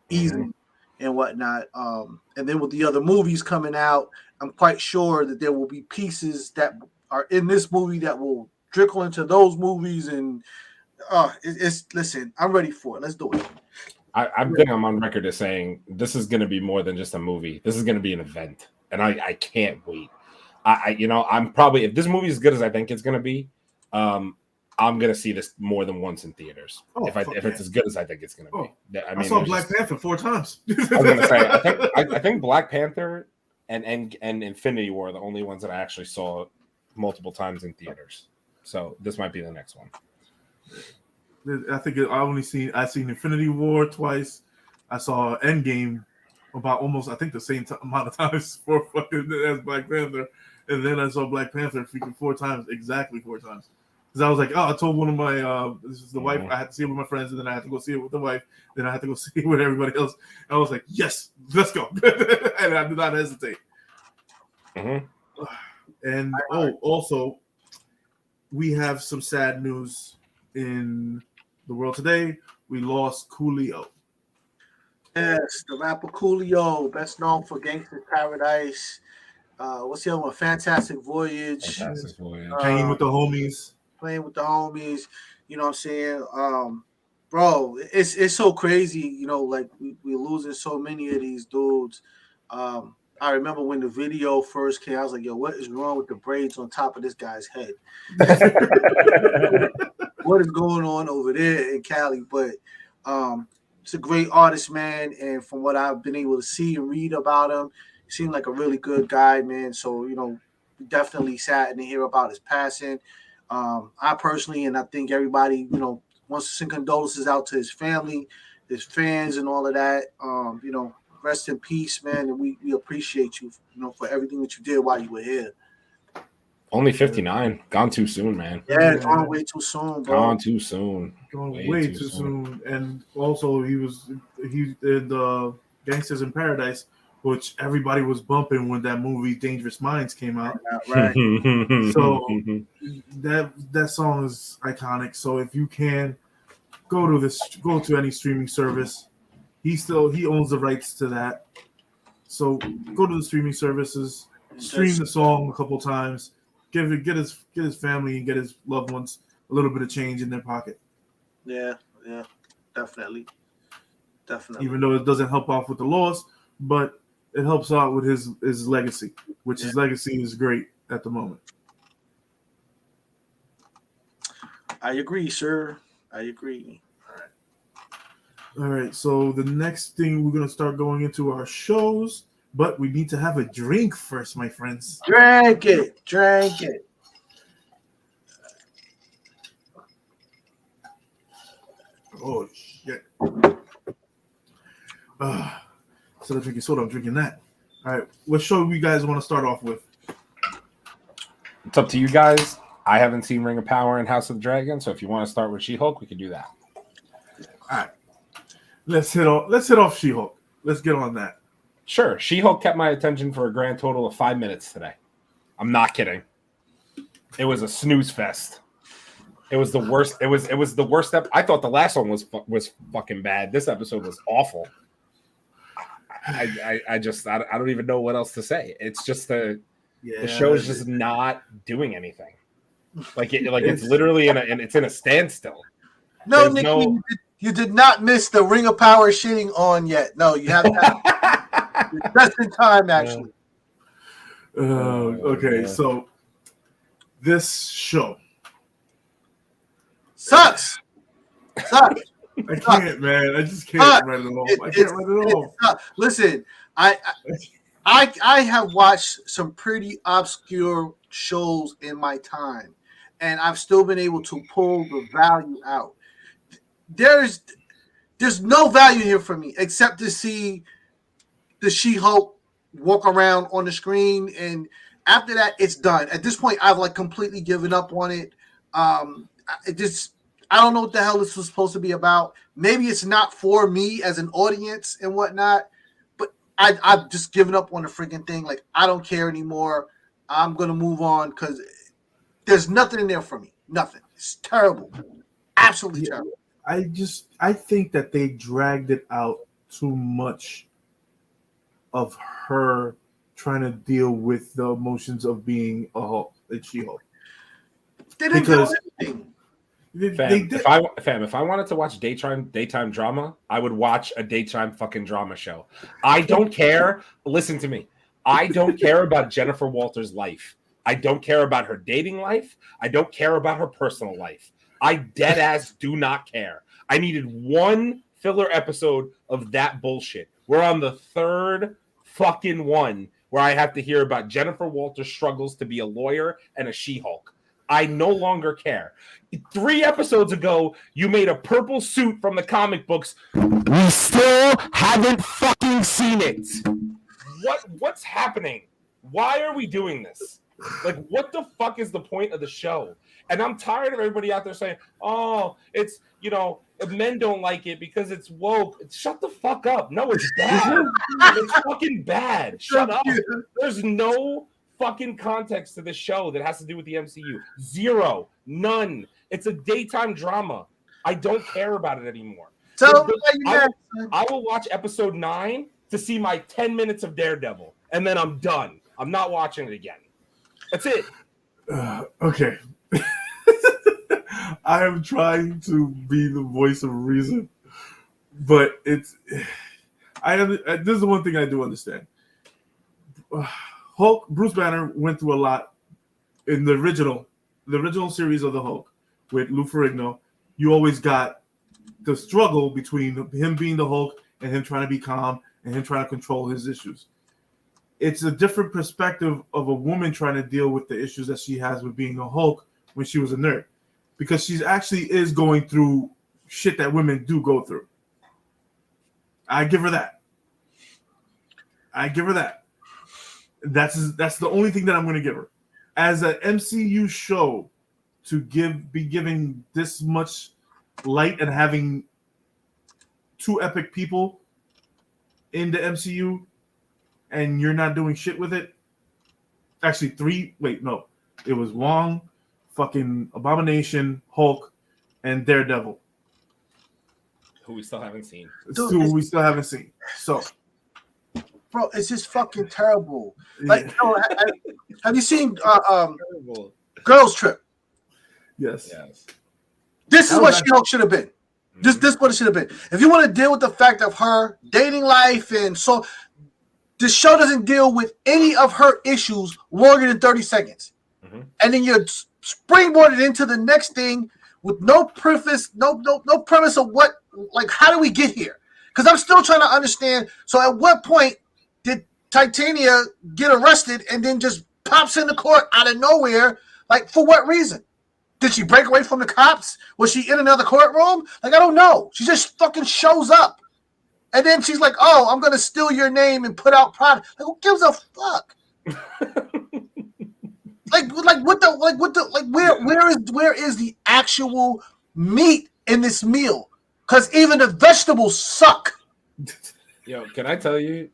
easy and whatnot. And then with the other movies coming out, I'm quite sure that there will be pieces that are in this movie that will trickle into those movies. And listen, I'm ready for it. Let's do it. I'm on record as saying this is going to be more than just a movie. This is going to be an event, and I can't wait. I'm probably, if this movie is as good as I think it's going to be, I'm going to see this more than once in theaters. If it's as good as I think it's going to be. I saw Black Panther 4 times. I was going to say, I think Black Panther and Infinity War are the only ones that I actually saw multiple times in theaters. So this might be the next one. I think I've seen Infinity War twice. I saw Endgame about almost, I think, the same amount of times as Black Panther, and then I saw Black Panther freaking 4 times, exactly 4 times. Because I was like, I told one of my this is the wife, I had to see it with my friends, and then I had to go see it with the wife, then I had to go see it with everybody else. And I was like, yes, let's go, and I did not hesitate. And also, we have some sad news in the world today. We lost Coolio. Yes, the rapper Coolio, best known for Gangsta's Paradise. What's the other one? Fantastic Voyage. Playing with the homies. You know what I'm saying? Bro, it's so crazy. Like we're losing so many of these dudes. I remember when the video first came, I was like, yo, what is wrong with the braids on top of this guy's head? What is going on over there in Cali? But it's a great artist, man. And from what I've been able to see and read about him, he seemed like a really good guy, man. So, definitely saddened to hear about his passing. I personally, and I think everybody, wants to send condolences out to his family, his fans, and all of that. Rest in peace, man. And we appreciate you, for everything that you did while you were here. Only 59. Gone too soon, man. Yeah, gone way too soon, bro. Gone too soon. Gone way too soon. And also, he did Gangsters in Paradise, which everybody was bumping when that movie Dangerous Minds came out. Right. So that song is iconic. So if you can go to any streaming service, he owns the rights to that. So go to the streaming services, stream the song a couple times, get his family and get his loved ones a little bit of change in their pocket. Yeah, definitely. Even though it doesn't help out with the loss, but it helps out with his legacy, which his legacy is great at the moment. I agree, sir. I agree. All right. So the next thing, we're going to start going into our shows, but we need to have a drink first, my friends. Drink it. Oh, shit. Instead of drinking soda, I'm drinking that. All right. What show do you guys want to start off with? It's up to you guys. I haven't seen Ring of Power and House of the Dragon, so if you want to start with She-Hulk, we can do that. All right. Let's hit off She-Hulk. Let's get on that. Sure. She-Hulk kept my attention for a grand total of 5 minutes today. I'm not kidding. It was a snooze fest. It was the worst. It was the worst. I thought the last one was fucking bad. This episode was awful. I don't even know what else to say. It's just the show is just not doing anything. It's literally it's in a standstill. No, Nick, you did not miss the Ring of Power shitting on yet. No, you haven't. Just in time, actually. Okay, so this show sucks. I can't, man. I just can't write it off. I can't write it off. Listen, I have watched some pretty obscure shows in my time, and I've still been able to pull the value out. There's no value here for me except to see the She-Hulk walk around on the screen, and after that, it's done. At this point, I've completely given up on it. I don't know what the hell this was supposed to be about. Maybe it's not for me as an audience and whatnot, but I've just given up on the freaking thing. Like, I don't care anymore. I'm gonna move on because there's nothing in there for me. Nothing. It's terrible. Absolutely terrible. I think that they dragged it out too much of her trying to deal with the emotions of being a She-Hulk. They didn't do anything. If I wanted to watch daytime drama, I would watch a daytime fucking drama show. I don't care. Listen to me. I don't care about Jennifer Walters' life. I don't care about her dating life. I don't care about her personal life. I dead ass do not care. I needed one filler episode of that bullshit. We're on the third fucking one where I have to hear about Jennifer Walters' struggles to be a lawyer and a She-Hulk. I no longer care. 3 episodes ago, you made a purple suit from the comic books. We still haven't fucking seen it. What's happening? Why are we doing this? Like, what the fuck is the point of the show? And I'm tired of everybody out there saying, oh, it's, men don't like it because it's woke. Shut the fuck up. No, it's bad. It's fucking bad. Shut up. There's no fucking context to this show that has to do with the MCU. Zero. None. It's a daytime drama. I don't care about it anymore. I will watch episode 9 to see my 10 minutes of Daredevil, and then I'm done. I'm not watching it again. That's it. Okay. I am trying to be the voice of reason, but this is the one thing I do understand. Bruce Banner went through a lot in the original series of the Hulk with Lou Ferrigno. You always got the struggle between him being the Hulk and him trying to be calm and him trying to control his issues. It's a different perspective of a woman trying to deal with the issues that she has with being a Hulk when she was a nerd, because she actually is going through shit that women do go through. I give her that. That's the only thing that I'm going to give her. As an MCU show, to be giving this much light and having 2 epic people in the MCU, and you're not doing shit with it. Actually, 3. Wait, no. It was Wong, fucking Abomination, Hulk, and Daredevil. Who we still haven't seen. So, bro, it's just fucking terrible. Like, have you seen Girls Trip? Yes. This is what She-Hulk should have been. This is what it should have been. If you want to deal with the fact of her dating life, and so the show doesn't deal with any of her issues longer than 30 seconds. Mm-hmm. And then you're springboarded into the next thing with no preface, no premise of what, like, how do we get here? Because I'm still trying to understand. So at what point did Titania get arrested and then just pops into court out of nowhere? Like, for what reason? Did she break away from the cops? Was she in another courtroom? Like, I don't know. She just fucking shows up. And then she's like, oh, I'm going to steal your name and put out product. Like, who gives a fuck? Where is the actual meat in this meal? Because even the vegetables suck. Yo, can I tell you,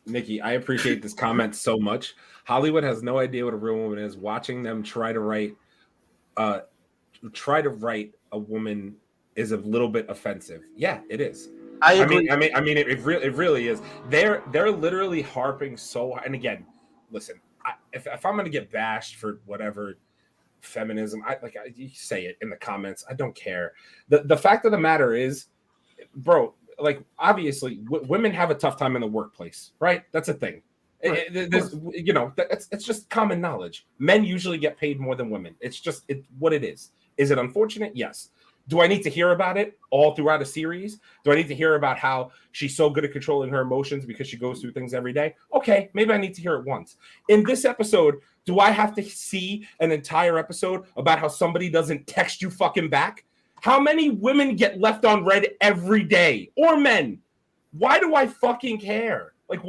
Nikki, I appreciate this comment so much. Hollywood has no idea what a real woman is. Watching them try to write a woman is a little bit offensive. Yeah, it is. I mean, it really is. They're literally harping so hard. And again, listen, if I'm going to get bashed for whatever feminism, you say it in the comments. I don't care. The fact of the matter is, bro, like, obviously women have a tough time in the workplace, right? That's a thing. Right. It's just common knowledge. Men usually get paid more than women. It's just what it is. Is it unfortunate? Yes. Do I need to hear about it all throughout a series? Do I need to hear about how she's so good at controlling her emotions because she goes through things every day? Okay, maybe I need to hear it once. In this episode, do I have to see an entire episode about how somebody doesn't text you fucking back? How many women get left on red every day? Or men? Why do I fucking care? Like,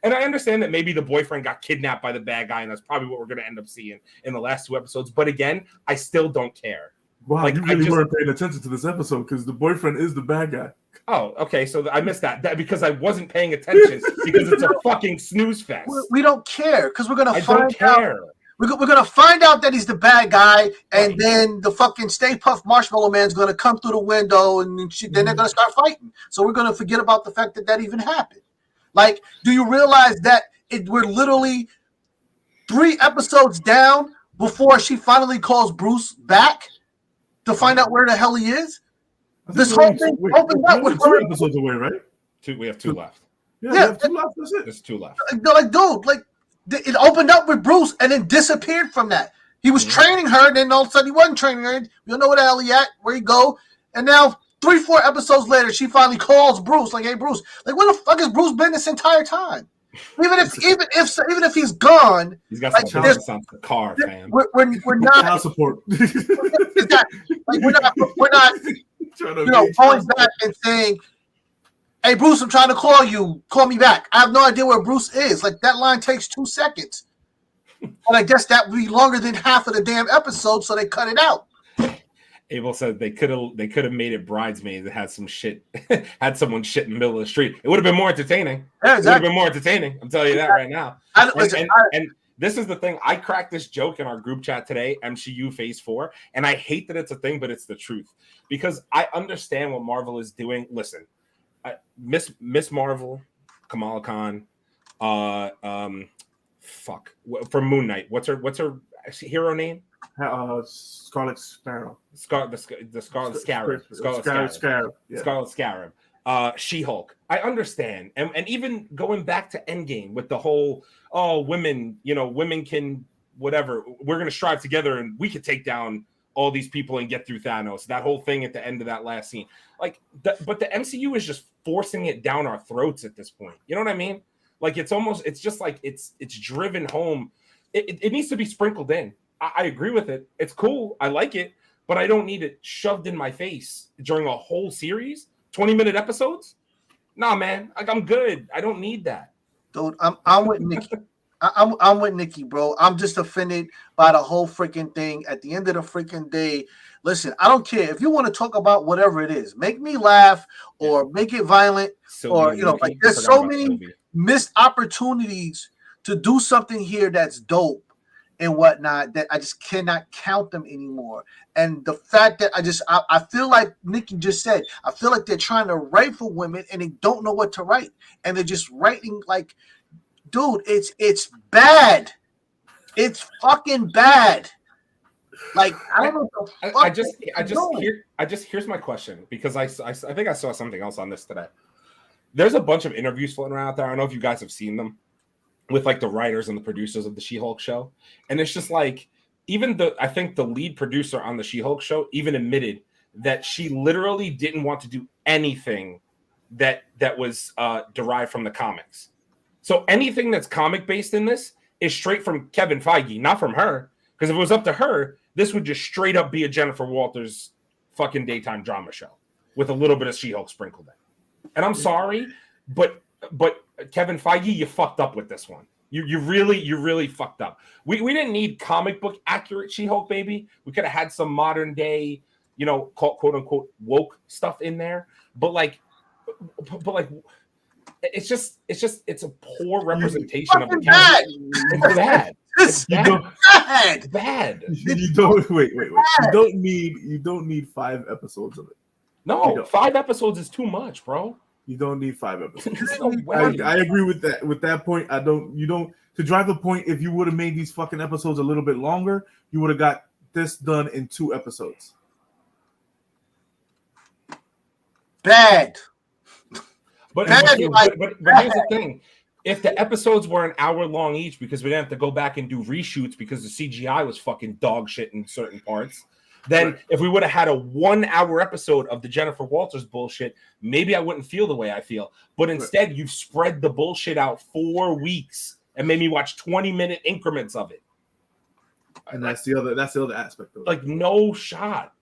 and I understand that maybe the boyfriend got kidnapped by the bad guy, and that's probably what we're going to end up seeing in the last 2 episodes. But again, I still don't care. Wow, Like, you really weren't paying attention to this episode because the boyfriend is the bad guy. Oh, okay. So I missed that because I wasn't paying attention because it's a fucking snooze fest. We don't care because we're gonna find out. We're gonna find out that he's the bad guy, and then the fucking Stay Puft Marshmallow Man's gonna come through the window, and then they're gonna start fighting. So we're gonna forget about the fact that even happened. Like, do you realize that we're literally 3 episodes down before she finally calls Bruce back to find out where the hell he is? This whole thing opened up with 2 episodes away, right? We have 2 left. Yeah, we have 2 left. That's it. There's 2 left. Like, dude, like it opened up with Bruce and then disappeared from that. He was training her, and then all of a sudden he wasn't training her. We don't know where the hell he at, where he go, and now 3-4 episodes later, she finally calls Bruce, like, "Hey, Bruce, like, where the fuck has Bruce been this entire time?" Even if he's gone, he's got some like, on the car, fam. We're not child support. Like, we're not going back and saying, "Hey, Bruce, I'm trying to call you. Call me back." I have no idea where Bruce is. Like, that line takes 2 seconds. But I guess that would be longer than half of the damn episode, so they cut it out. Abel said they could have made it Bridesmaids that had some shit, had someone shit in the middle of the street. It would have been more entertaining. Yeah, exactly. It would have been more entertaining. I'm telling you that right now. And this is the thing. I cracked this joke in our group chat today, MCU Phase 4, and I hate that it's a thing, but it's the truth. Because I understand what Marvel is doing. Listen, Miss Marvel, Kamala Khan, for Moon Knight. What's her hero name? Scarlet Sparrow. The Scarlet Scarab. Scarlet Scarab. She-Hulk. I understand. And even going back to Endgame with the whole, women can whatever. We're going to strive together and we could take down all these people and get through Thanos. That whole thing at the end of that last scene. But the MCU is just forcing it down our throats at this point. You know what I mean? Like, it's just like it's driven home. It needs to be sprinkled in. I agree with it. It's cool. I like it, but I don't need it shoved in my face during a whole series, 20-minute episodes. Nah, man, like, I'm good. I don't need that. Dude, I'm with Nikki. I'm with Nikki, bro. I'm just offended by the whole freaking thing. At the end of the freaking day, listen, I don't care if you want to talk about whatever it is. Make me laugh or make it violent, or like, there's so many missed opportunities to do something here that's dope and whatnot that I just cannot count them anymore. And the fact that I feel like Nikki just said, I feel like they're trying to write for women and they don't know what to write, and they're just writing like, dude, it's bad. It's fucking bad. Like, I don't know what the fuck here's my question, because I think I saw something else on this today. There's a bunch of interviews floating around out there. I don't know if you guys have seen them with like the writers and the producers of the She-Hulk show. And it's just like, I think the lead producer on the She-Hulk show even admitted that she literally didn't want to do anything that was derived from the comics. So anything that's comic based in this is straight from Kevin Feige, not from her. Because if it was up to her, this would just straight up be a Jennifer Walters fucking daytime drama show with a little bit of She-Hulk sprinkled in. And I'm sorry, but Kevin Feige, you fucked up with this one. You really fucked up. We didn't need comic book accurate She-Hulk, baby. We could have had some modern day, quote unquote woke stuff in there. But it's a poor representation of the character. It's bad. It's bad. Bad. You don't wait. You don't need 5 episodes of it. No, 5 episodes is too much, bro. You don't need 5 episodes. No way. I agree with that. With that point, you don't to drive the point. If you would have made these fucking episodes a little bit longer, you would have got this done in 2 episodes. Bad. But here's the thing. If the episodes were an hour long each, because we didn't have to go back and do reshoots because the CGI was fucking dog shit in certain parts, then if we would have had a 1 hour episode of the Jennifer Walters bullshit, maybe I wouldn't feel the way I feel. But instead, you've spread the bullshit out 4 weeks and made me watch 20-minute increments of it. And that's the other aspect of it. Like, no shot.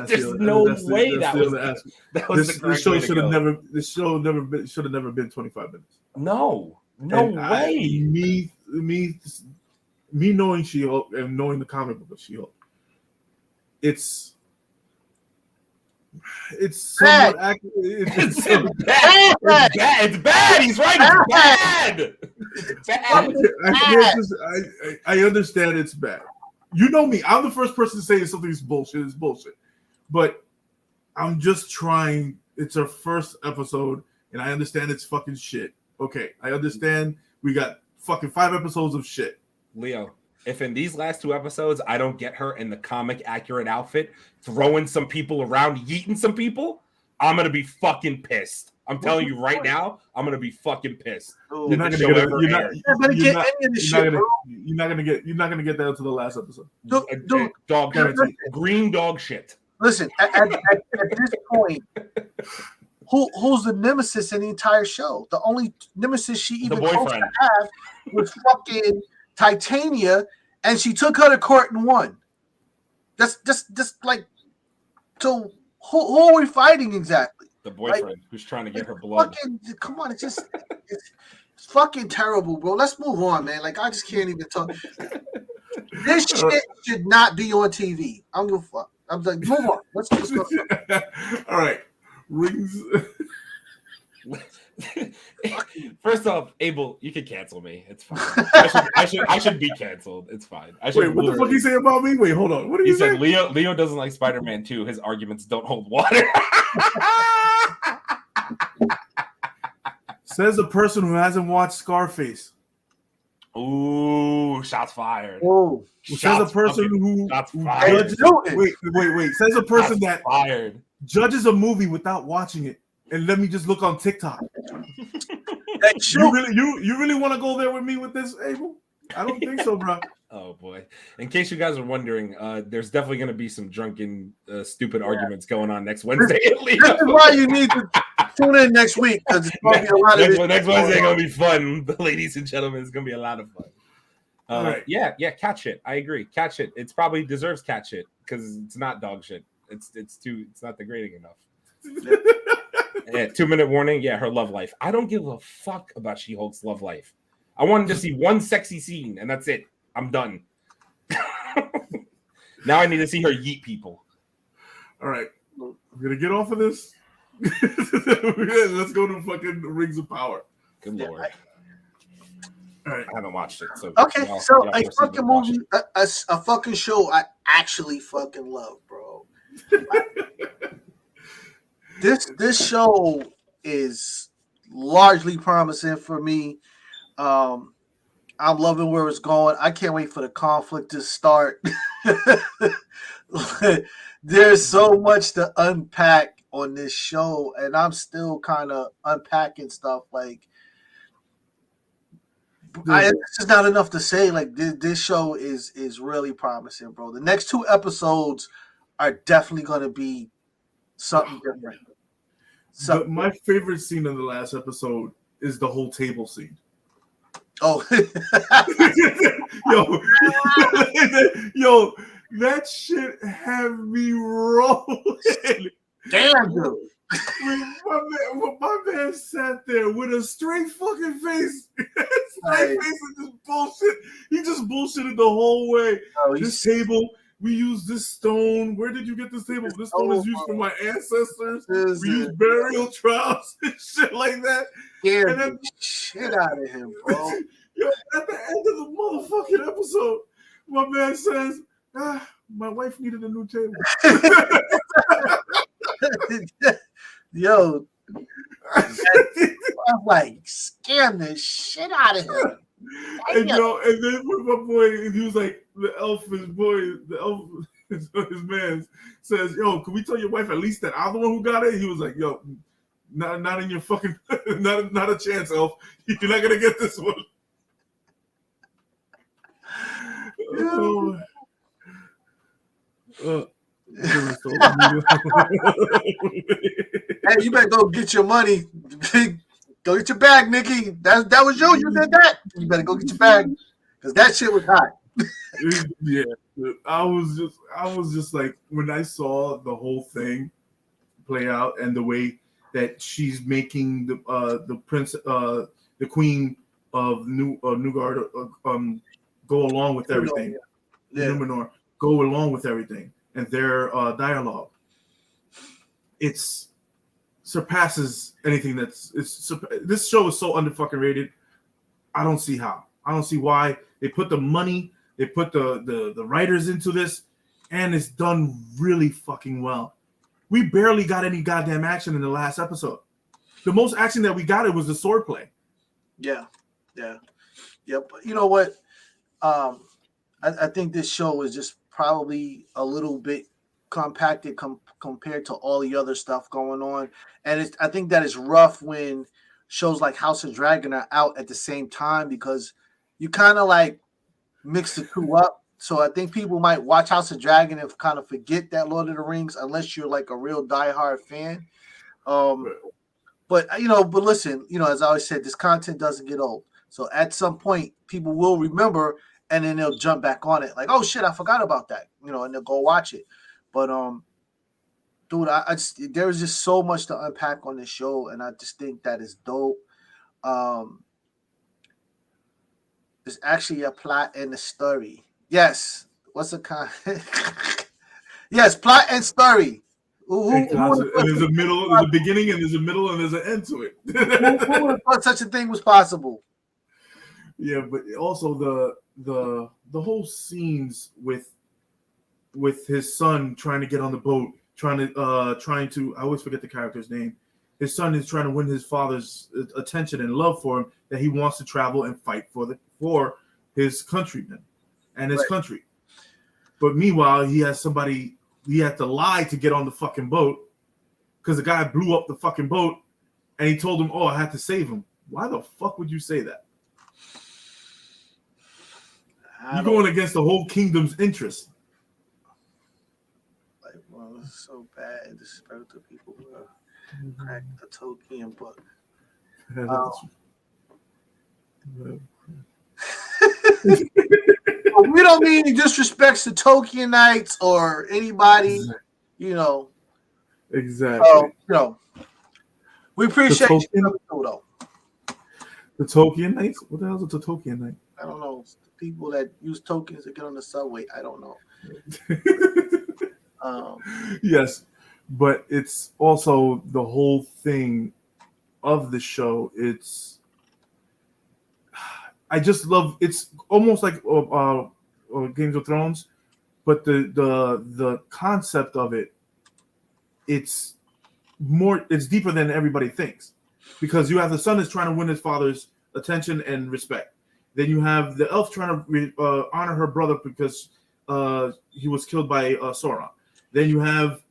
There's no way that was this show should have never. This show should have never been 25 minutes. No way. Me knowing She-Hulk and knowing the comic book of She-Hulk, it's It's somewhat accurate. It's bad. It's bad. It's bad. He's right. It's bad. It's bad. I understand it's bad. You know me. I'm the first person to say something is bullshit. It's bullshit. But I'm just trying. It's our first episode, and I understand it's fucking shit. Okay, I understand. We got fucking 5 episodes of shit. Leo, if in these last 2 episodes I don't get her in the comic accurate outfit, throwing some people around, yeeting some people, I'm gonna be fucking pissed. I'm telling you right now, I'm gonna be fucking pissed. You're not gonna get that until the last episode. Dog shit. Green dog shit. Listen, at this point, who's the nemesis in the entire show? The only nemesis she even supposed to have was fucking Titania, and she took her to court and won. That's just like, so who are we fighting exactly? The boyfriend who's trying to get her blood. Come on, it's fucking terrible, bro. Let's move on, man. Like, I just can't even talk. This shit should not be on TV. I don't give a fuck. I'm like, move on. Let's go. All right. Rings. First off, Abel, you can cancel me. It's fine. I should be canceled. It's fine. Wait, what the fuck you say about me? Wait, hold on. What did you say? Leo doesn't like Spider-Man 2. His arguments don't hold water. Says the person who hasn't watched Scarface. Ooh, shots fired. Oh, says a person who judges. Wait. Says a person that fired. Judges a movie without watching it. And let me just look on TikTok. You really want to go there with me with this, Abel? I don't think so, bro. Oh boy! In case you guys are wondering, there's definitely going to be some drunken, stupid arguments going on next Wednesday. This is why you need to tune in next week, because it's going to be a lot of next Wednesday going to be fun, ladies and gentlemen. It's going to be a lot of fun. Right. Yeah, cat shit. I agree. Cat shit. It probably deserves cat shit because it's not dog shit. It's not degrading enough. Yeah, 2-minute warning. Yeah, her love life. I don't give a fuck about She-Hulk's love life. I wanted to see one sexy scene, and that's it. I'm done. Now I need to see her yeet people. All right, I'm gonna get off of this. Let's go to fucking Rings of Power. Good lord. All right, I haven't watched it. So okay, so a fucking movie, a fucking show I actually fucking love, bro. This show is largely promising for me. I'm loving where it's going. I can't wait for the conflict to start. There's so much to unpack on this show, and I'm still kind of unpacking stuff. Like, it's just not enough to say. Like, this show is really promising, bro. The next 2 episodes are definitely going to be something different. My favorite scene in the last episode is the whole table scene. Oh, yo, that shit had me rolling. Damn, dude. My man sat there with a straight fucking face. Face and just bullshit. He just bullshitted the whole way. Oh, this table, we use this stone. Where did you get this table? This stone is used for my ancestors. We use burial troughs and shit like that. Yeah, and then shit out of him, bro. Yo, at the end of the motherfucking episode, my man says, my wife needed a new table. Yo, I'm like, scam the shit out of him. And then with my boy, he was like, the elf, his man says, yo, can we tell your wife at least that I'm the one who got it? He was like, yo, not in your fucking, not a chance, elf. You're not gonna get this one. Hey, you better go get your money. Go get your bag, Nikki. That was you. You did that. You better go get your bag because that shit was hot. Yeah, I was just like, when I saw the whole thing play out and the way that she's making the prince, the queen of Newgard, go along with everything. Numenor go along with everything and their dialogue. it's surpasses anything this show is so under fucking rated. I don't see how. I don't see why they put the money, they put the writers into this, and it's done really fucking well. We barely got any goddamn action in the last episode. The most action that we got it was the swordplay. Yeah. But you know what? I think this show is just probably a little bit compacted compared to all the other stuff going on, and I think that it's rough when shows like House of Dragon are out at the same time because you kind of like mix the two up. So I think people might watch House of Dragon and kind of forget that Lord of the Rings unless you're like a real diehard fan. But listen, as I always said, this content doesn't get old. So at some point, people will remember, and then they'll jump back on it, like, oh shit, I forgot about that, and they'll go watch it. But dude, there's just so much to unpack on this show, and I just think that is dope. There's actually a plot and a story. Yes, what's the yes, plot and story. And there's a middle, there's a beginning, and there's a middle, and there's an end to it. Who would have thought such a thing was possible? Yeah, but also the whole scenes with his son trying to get on the boat, trying to I always forget the character's name. His son is trying to win his father's attention and love for him, that he wants to travel and fight for his countrymen and his country. But meanwhile, he had to lie to get on the fucking boat because the guy blew up the fucking boat, and he told him, "Oh, I had to save him." Why the fuck would you say that? You're going against the whole kingdom's interest. Like, well, it's so bad. Disrespect to people who are cracked the Tolkien book. We don't mean any disrespects to Tolkienites or anybody, Exactly. We appreciate you though. The Tolkienites? What the hell is a Tolkienite? I don't know. It's the people that use tokens to get on the subway. I don't know. Yes, but it's also the whole thing of the show. I just love. It's almost like Games of Thrones, but the concept of it, it's deeper than everybody thinks, because you have the son that's trying to win his father's attention and respect. Then you have the elf trying to honor her brother because he was killed by Sauron. Then you have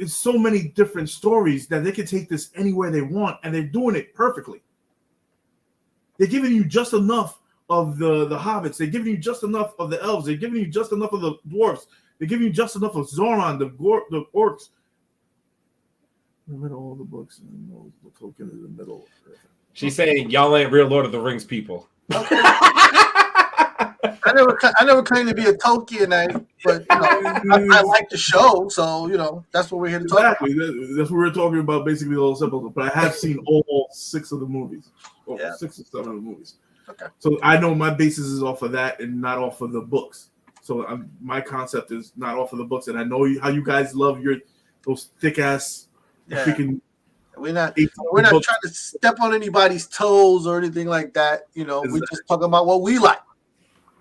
so many different stories that they can take this anywhere they want, and they're doing it perfectly. They're giving you just enough of the hobbits. They're giving you just enough of the elves. They're giving you just enough of the dwarves. They're giving you just enough of Sauron, the orcs. In the middle of all the books, and the Tolkien is in the middle. She's saying y'all ain't real Lord of the Rings people. I never claimed to be a Tolkienite, but I like the show, so that's what we're here to talk about. Exactly. That's what we're talking about, basically the whole episode. But I have seen all 6 of the movies, 6 or 7 of the movies. Okay. So I know my basis is off of that and not off of the books. So my concept is not off of the books, and I know how you guys love those thick ass freaking. We're not trying to step on anybody's toes or anything like that. Exactly. We're just talking about what we like.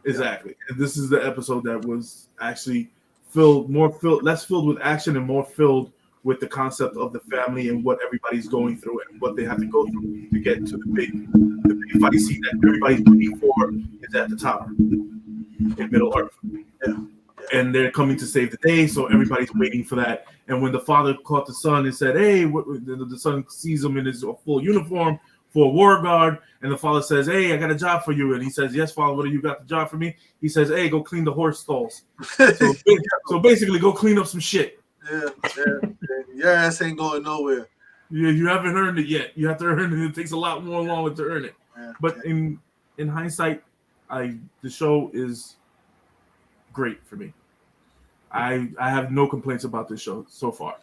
Exactly. And this is the episode that was actually less filled with action and more filled with the concept of the family and what everybody's going through and what they have to go through to get to the big fight scene that everybody's waiting for is at the top in Middle Earth. Yeah. And they're coming to save the day, so everybody's waiting for that. And when the father caught the son and said, "Hey," the son sees him in his full uniform for a war guard, and the father says, "Hey, I got a job for you." And he says, "Yes, father, what do you got the job for me?" He says, "Hey, go clean the horse stalls." So basically, go clean up some shit. Yeah. Your ass ain't going nowhere. Yeah, you haven't earned it yet. You have to earn it. It takes a lot more longer to earn it. Yeah, but in hindsight, the show is great for me. I have no complaints about this show so far.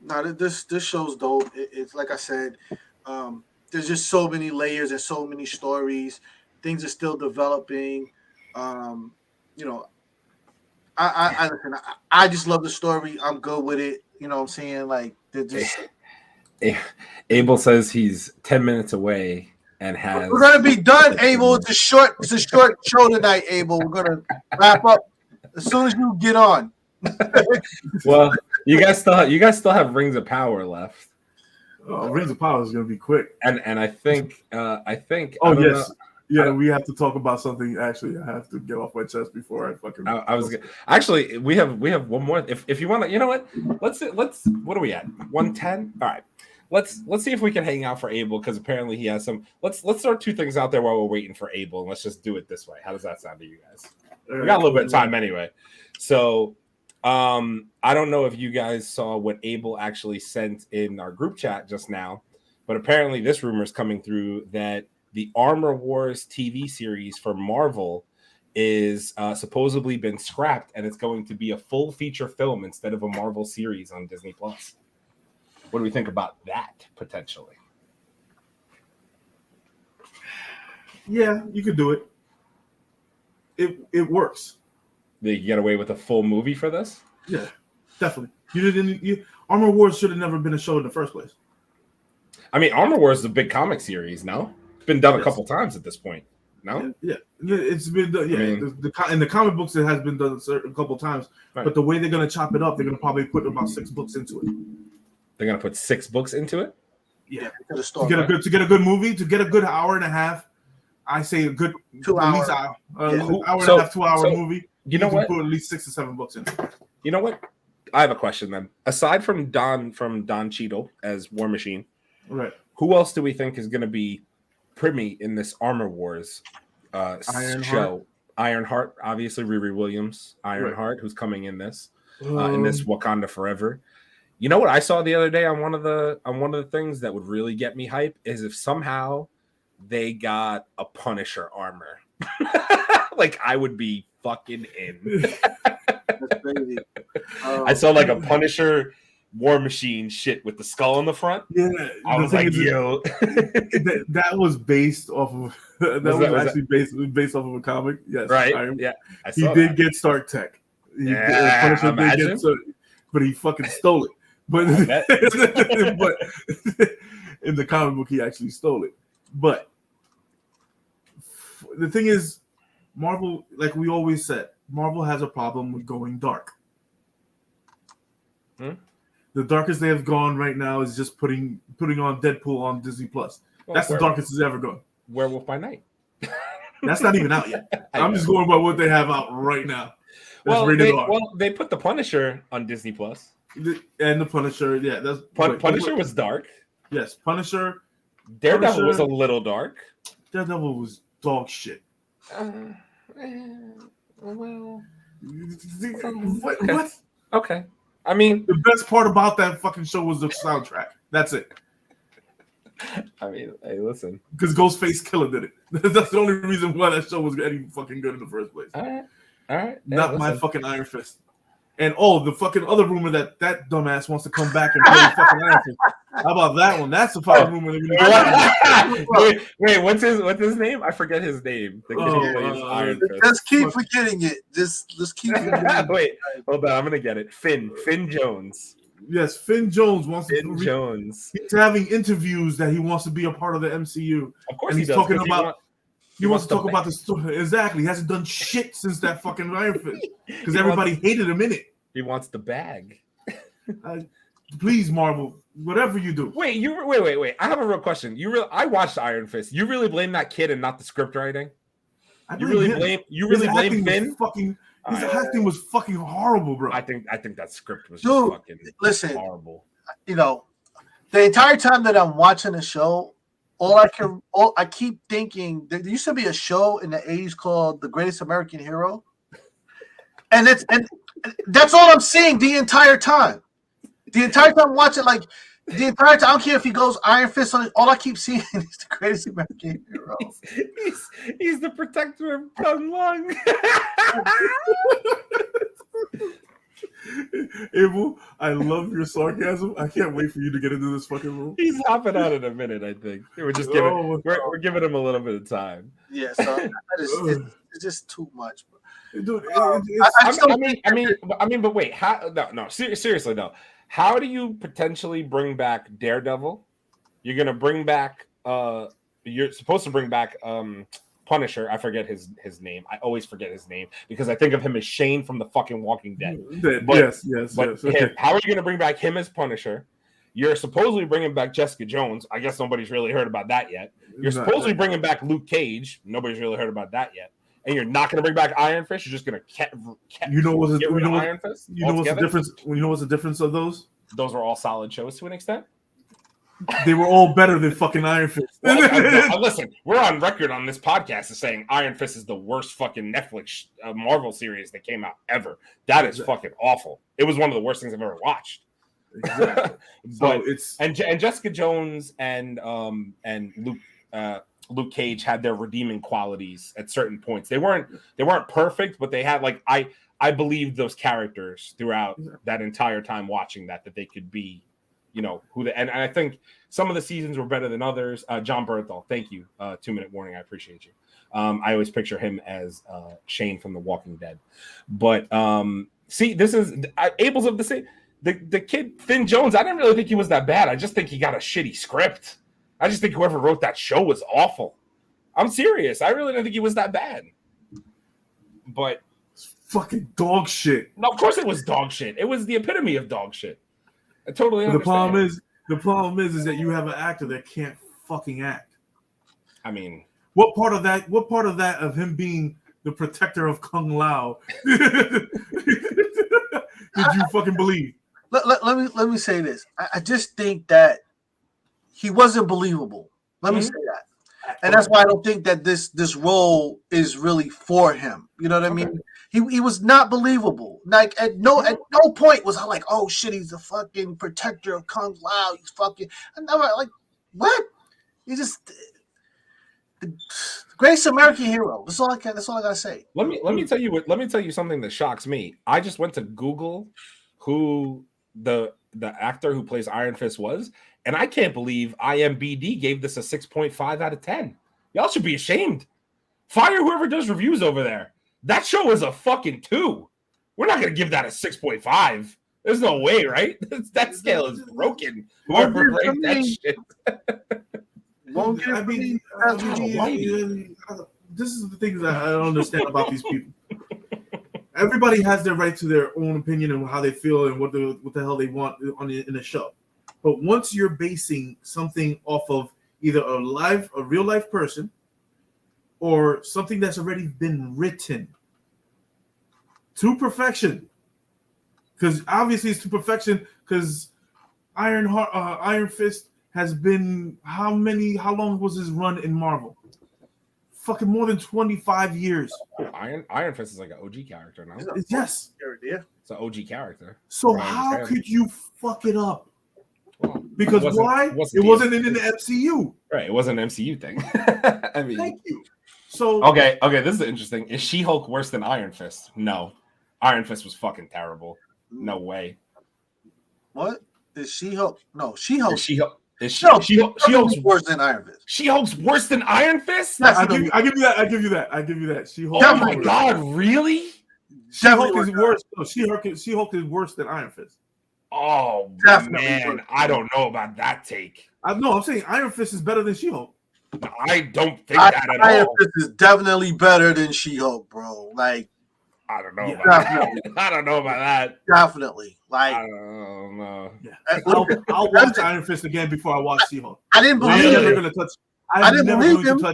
No, this show's dope. It's like I said, there's just so many layers and so many stories. Things are still developing. I just love the story. I'm good with it. You know what I'm saying? Like, Abel says he's 10 minutes away and has. We're gonna be done, Abel. It's a short show tonight, Abel. We're gonna wrap up as soon as you get on. Well, you guys still have Rings of Power left. Oh, Rings of Power is gonna be quick. And I think. Oh, yes. Yeah, we have to talk about something. Actually, I have to get off my chest before I fucking. I was actually. We have one more. If you want to, you know what? Let's. What are we at? 110. All right. Let's see if we can hang out for Abel because apparently he has some. Let's throw two things out there while we're waiting for Abel, and let's just do it this way. How does that sound to you guys? We got a little bit of time anyway. So, I don't know if you guys saw what Abel actually sent in our group chat just now, but apparently this rumor is coming through that the Armor Wars TV series for Marvel is supposedly been scrapped, and it's going to be a full feature film instead of a Marvel series on Disney Plus. What do we think about that potentially? Yeah, you could do it. It works. They get away with a full movie for this? Yeah, definitely. Armor Wars should have never been a show in the first place. I mean, Armor Wars is a big comic series. No, it's been done a couple times at this point. No, yeah, it's been done. Yeah, in the comic books it has been done a couple times. Right. But the way they're gonna chop it up, they're gonna probably put about 6 books into it. They're gonna put 6 books into it. Yeah, to get a good movie, to get a good hour and a half. I say a good 2 hours, hour and a half, 2 hour movie. You know what? Put at least 6 or 7 books in. You know what? I have a question then. Aside from Don Cheadle as War Machine, right? Who else do we think is going to be privy in this Armor Wars show? Ironheart, obviously Riri Williams. Ironheart, who's coming in this Wakanda Forever. You know what I saw the other day on one of the things that would really get me hype is if somehow they got a Punisher armor. Like I would be fucking in. That's crazy. I saw like a Punisher War Machine shit with the skull on the front. Yeah, I was like, yo. that was based off of based off of a comic. Yes, right. Yeah, he did get Stark Tech. Punisher did get Stark, but he fucking stole it. But in the comic book, he actually stole it. But the thing is, Marvel, like we always said, Marvel has a problem with going dark. The darkest they have gone right now is just putting on Deadpool on Disney Plus. Well, that's the darkest it's ever gone. Werewolf by Night. That's not even out yet. I'm just going by what they have out right now. They put the Punisher on Disney Plus. And the Punisher, yeah. Punisher was dark. Yes, Punisher. Daredevil was a little dark. Daredevil was dog shit. Well, what? Okay. I mean, the best part about that fucking show was the soundtrack. That's it. I mean, hey, listen. Because Ghostface Killer did it. That's the only reason why that show was any fucking good in the first place. All right. Not my fucking Iron Fist. And the fucking other rumor that dumbass wants to come back and play fucking Iron Fist. How about that one? That's the fucking rumor. Wait, what's his name? I forget his name. Iron Fist. Just keep forgetting it. Just keep forgetting it. Wait, hold on. I'm gonna get it. Finn Jones. Yes, Finn Jones wants Finn Jones. He's having interviews that he wants to be a part of the MCU. Of course, and he's talking about. He wants to talk about the story. Exactly. He hasn't done shit since that fucking Iron Fist because everybody hated him in it. He wants the bag. Please, Marvel, whatever you do. Wait. I have a real question. I watched Iron Fist. You really blame that kid and not the script writing? You really blame Finn? His acting was fucking horrible, bro. I think that script was just fucking horrible. You know, the entire time that I'm watching the show, I keep thinking there used to be a show in the 80s called The Greatest American Hero. And that's all I'm seeing the entire time. The entire time I'm watching, like the entire time, I don't care if he goes Iron Fist on it, all I keep seeing is the Greatest American Hero. He's the protector of Kung Lung. Abel, I love your sarcasm. I can't wait for you to get into this fucking room. He's hopping out in a minute, I think. We're just we're giving him a little bit of time. Yeah, so it's just too much, bro. Dude, I mean, but wait, no, seriously though. How do you potentially bring back Daredevil? You're gonna bring back. You're supposed to bring back Punisher. I forget his name. I always forget his name because I think of him as Shane from the fucking Walking Dead. Yes. Him, how are you gonna bring back him as Punisher? You're supposedly bringing back Jessica Jones. I guess nobody's really heard about that yet. You're supposedly bringing back Luke Cage. Nobody's really heard about that yet. And you're not going to bring back Iron Fist. You're just going to you know what's the difference? You know what's the difference of those? Those were all solid shows to an extent. They were all better than fucking Iron Fist. Listen, we're on record on this podcast as saying Iron Fist is the worst fucking Netflix Marvel series that came out ever. That is fucking awful. It was one of the worst things I've ever watched. Exactly. But and Jessica Jones and Luke Cage had their redeeming qualities at certain points. They weren't perfect, but they had I believed those characters throughout that entire time watching that they could be, and I think some of the seasons were better than others. John Bernthal, thank you. 2-minute warning, I appreciate you. I always picture him as Shane from The Walking Dead. But see, this is Abel's of the same. The kid Finn Jones, I didn't really think he was that bad. I just think he got a shitty script. I just think whoever wrote that show was awful. I'm serious. I really didn't think he was that bad. But fucking dog shit. No, of course it was dog shit. It was the epitome of dog shit. I totally understand. The problem is that you have an actor that can't fucking act. I mean, what part of that of him being the protector of Kung Lao did you fucking believe? Let me say this. I just think that he wasn't believable. Let me say that, and that's why I don't think that this role is really for him. You know what I mean? He was not believable. Like at no point was I like, oh shit, he's the fucking protector of Kung Lao. He's fucking. I never like what? He's just the greatest American hero. That's all I gotta say. Let me tell you something that shocks me. I just went to Google who the actor who plays Iron Fist was, and I can't believe IMDb gave this a 6.5 out of 10. Y'all should be ashamed. Fire whoever does reviews over there. That show is a fucking 2. We're not gonna give that a 6.5. There's no way, right? That scale is broken. Whoever ranked that shit. This is the thing that I don't understand about these people. Everybody has their right to their own opinion and how they feel and what the hell they want in a show. But once you're basing something off of either a real life person or something that's already been written to perfection, because obviously it's to perfection, because Iron Fist has been how long was his run in Marvel? Fucking more than 25 years. Iron Fist is like an OG character now. Yes. It's an OG character. So how could you fuck it up? Because why? It wasn't in the MCU. Right. It wasn't an MCU thing. I mean, thank you. So okay. This is interesting. Is She-Hulk worse than Iron Fist? No. Iron Fist was fucking terrible. No way. What? Is She-Hulk? No, She-Hulk. She-Hulk's worse than Iron Fist. She-Hulk's worse than Iron Fist? I give you that. She-Hulk. Oh my god, really? She-Hulk is worse. No, She-Hulk is worse than Iron Fist. Oh man, I don't know about that take. I'm saying Iron Fist is better than She-Hulk. I don't think that at all. Iron Fist is definitely better than She-Hulk, bro. Like, I don't know about that. I don't know about that. Definitely. Like, I don't know. Yeah. I'll watch Iron Fist again before I watch She-Hulk. I didn't believe I'm never gonna touch. I didn't believe him.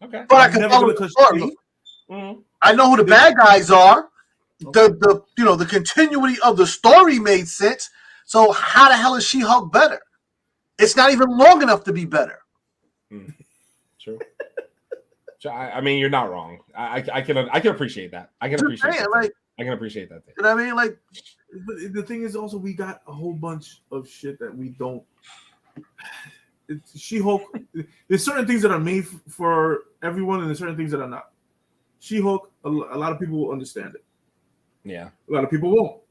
Okay. But I can follow the story. Mm-hmm. I know who the bad guys are. The continuity of the story made sense. So how the hell is She-Hulk better? It's not even long enough to be better. True. I mean, you're not wrong. I can appreciate that. I can appreciate that. I can appreciate that. You know what I mean? Like, but the thing is also we got a whole bunch of shit that we don't. She-Hulk. There's certain things that are made for everyone, and there's certain things that are not. She-Hulk. A lot of people will understand it. Yeah. A lot of people won't.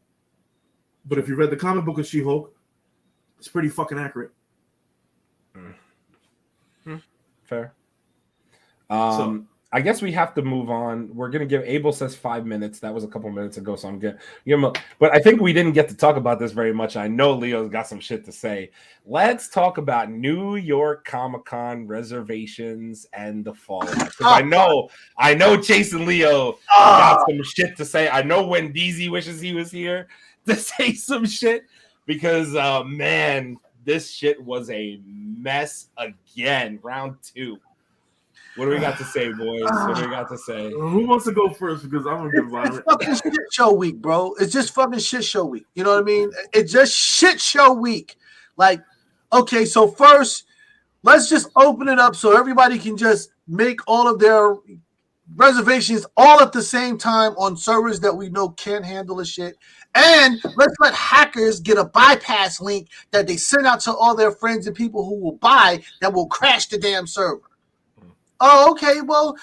But if you read the comic book of She-Hulk, it's pretty fucking accurate. Fair. I guess we have to move on. We're gonna give Abel says 5 minutes. That was a couple minutes ago, so I'm good. But I think we didn't get to talk about this very much. I know Leo's got some shit to say. Let's talk about New York Comic-Con reservations and the fallout. Because I know Chase and Leo got some shit to say. I know when DZ wishes he was here to say some shit because man, this shit was a mess again. Round 2. What do we got to say, boys? What do we got to say? Who wants to go first? Because I'm gonna give It's fucking shit show week, bro. It's just fucking shit show week. You know what I mean? It's just shit show week. Like, okay, so first, let's just open it up so everybody can just make all of their reservations all at the same time on servers that we know can't handle the shit. And let's let hackers get a bypass link that they send out to all their friends and people who will buy that will crash the damn server. Oh, okay. Well,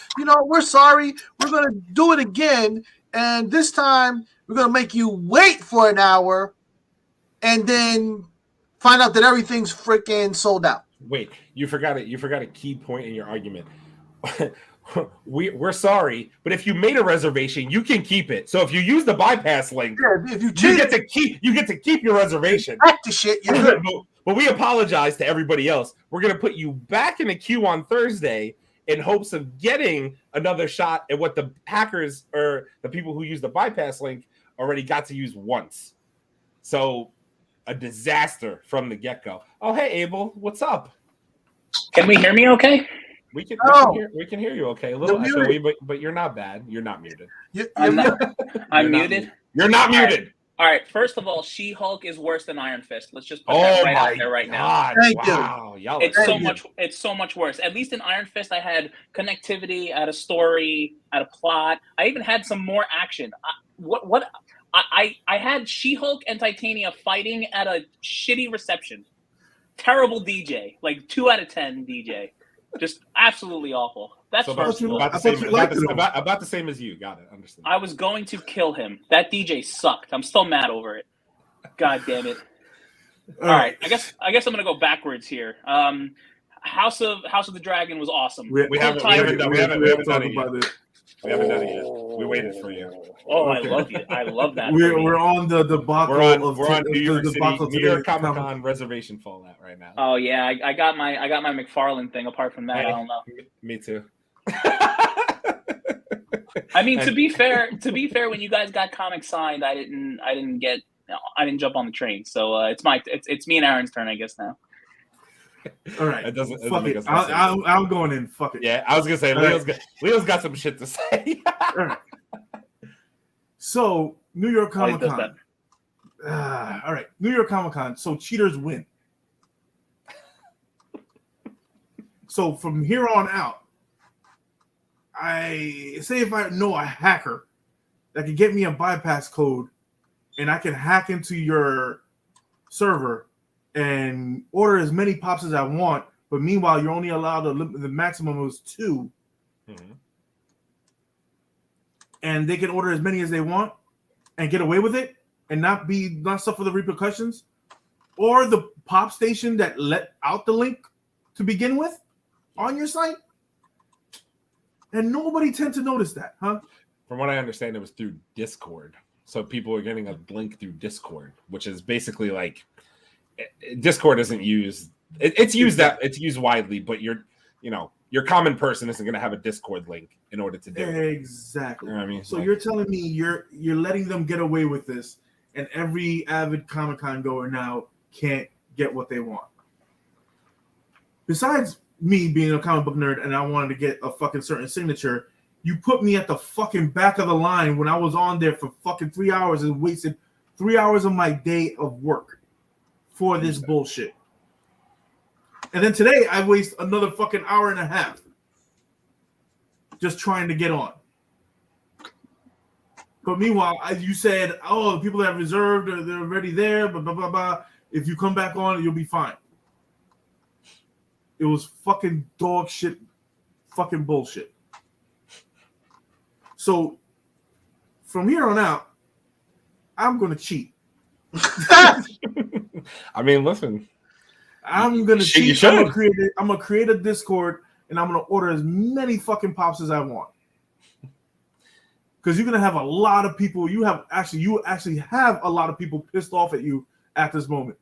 we're sorry. We're going to do it again. And this time we're going to make you wait for an hour and then find out that everything's freaking sold out. Wait, you forgot it. You forgot a key point in your argument. We're sorry, but if you made a reservation, you can keep it. So if you use the bypass link, if you get to keep your reservation. Back to shit. You're good. But we apologize to everybody else. We're going to put you back in the queue on Thursday in hopes of getting another shot at what the hackers or the people who use the bypass link already got to use once. So a disaster from the get-go. Oh, hey, Abel, what's up? Can we hear me okay? We can hear you okay. A little but you're not bad. You're not muted. I'm muted. You're not muted. All right. First of all, She-Hulk is worse than Iron Fist. Let's just put that right out there right now. Wow. It's so much worse. At least in Iron Fist, I had connectivity, I had a story, I had a plot. I even had some more action. I had She-Hulk and Titania fighting at a shitty reception. Terrible DJ, like 2 out of 10 DJ. Just absolutely awful. That's so first of all. about the same as you. Got it. Understood. I was going to kill him. That DJ sucked. I'm still mad over it. God damn it. All right. I guess I'm gonna go backwards here. House of the Dragon was awesome. We haven't done it yet. We waited for you. Oh, I love you. I love that. We're on the debacle. We're on New York City, New York Comic-Con reservation fallout right now. Oh yeah, I got my McFarlane thing. Apart from that, I don't know. Me too. I mean, to be fair, when you guys got comics signed, I didn't jump on the train. So it's me and Aaron's turn, I guess now. All right. It doesn't I'm going in. Fuck it. Yeah, I was gonna say Leo's got some shit to say. All right. So New York Comic-Con. All right, New York Comic-Con. So cheaters win. So from here on out, if I know a hacker that can get me a bypass code, and I can hack into your server and order as many pops as I want, but meanwhile you're only allowed the maximum was 2. Mm-hmm. And they can order as many as they want and get away with it and not suffer the repercussions, or the pop station that let out the link to begin with on your site, and nobody tend to notice that, huh? From what I understand, it was through Discord, so people are getting a link through Discord, which is basically like Discord isn't used. It's used widely, but your common person isn't going to have a Discord link in order to do it. Exactly. You know what I mean? So you're telling me you're letting them get away with this, and every avid Comic-Con goer now can't get what they want. Besides me being a comic book nerd and I wanted to get a fucking certain signature, you put me at the fucking back of the line when I was on there for fucking 3 hours and wasted 3 hours of my day of work for this bullshit. And then today I waste another fucking hour and a half just trying to get on. But meanwhile, you said, oh, the people that have reserved, they're already there, blah, blah, blah, blah. If you come back on, you'll be fine. It was fucking dog shit, fucking bullshit. So from here on out, I'm going to cheat. I mean, listen. I'm going to cheat. I'm going to create a Discord and I'm gonna order as many fucking pops as I want. Because you're gonna have a lot of people. You actually have a lot of people pissed off at you at this moment.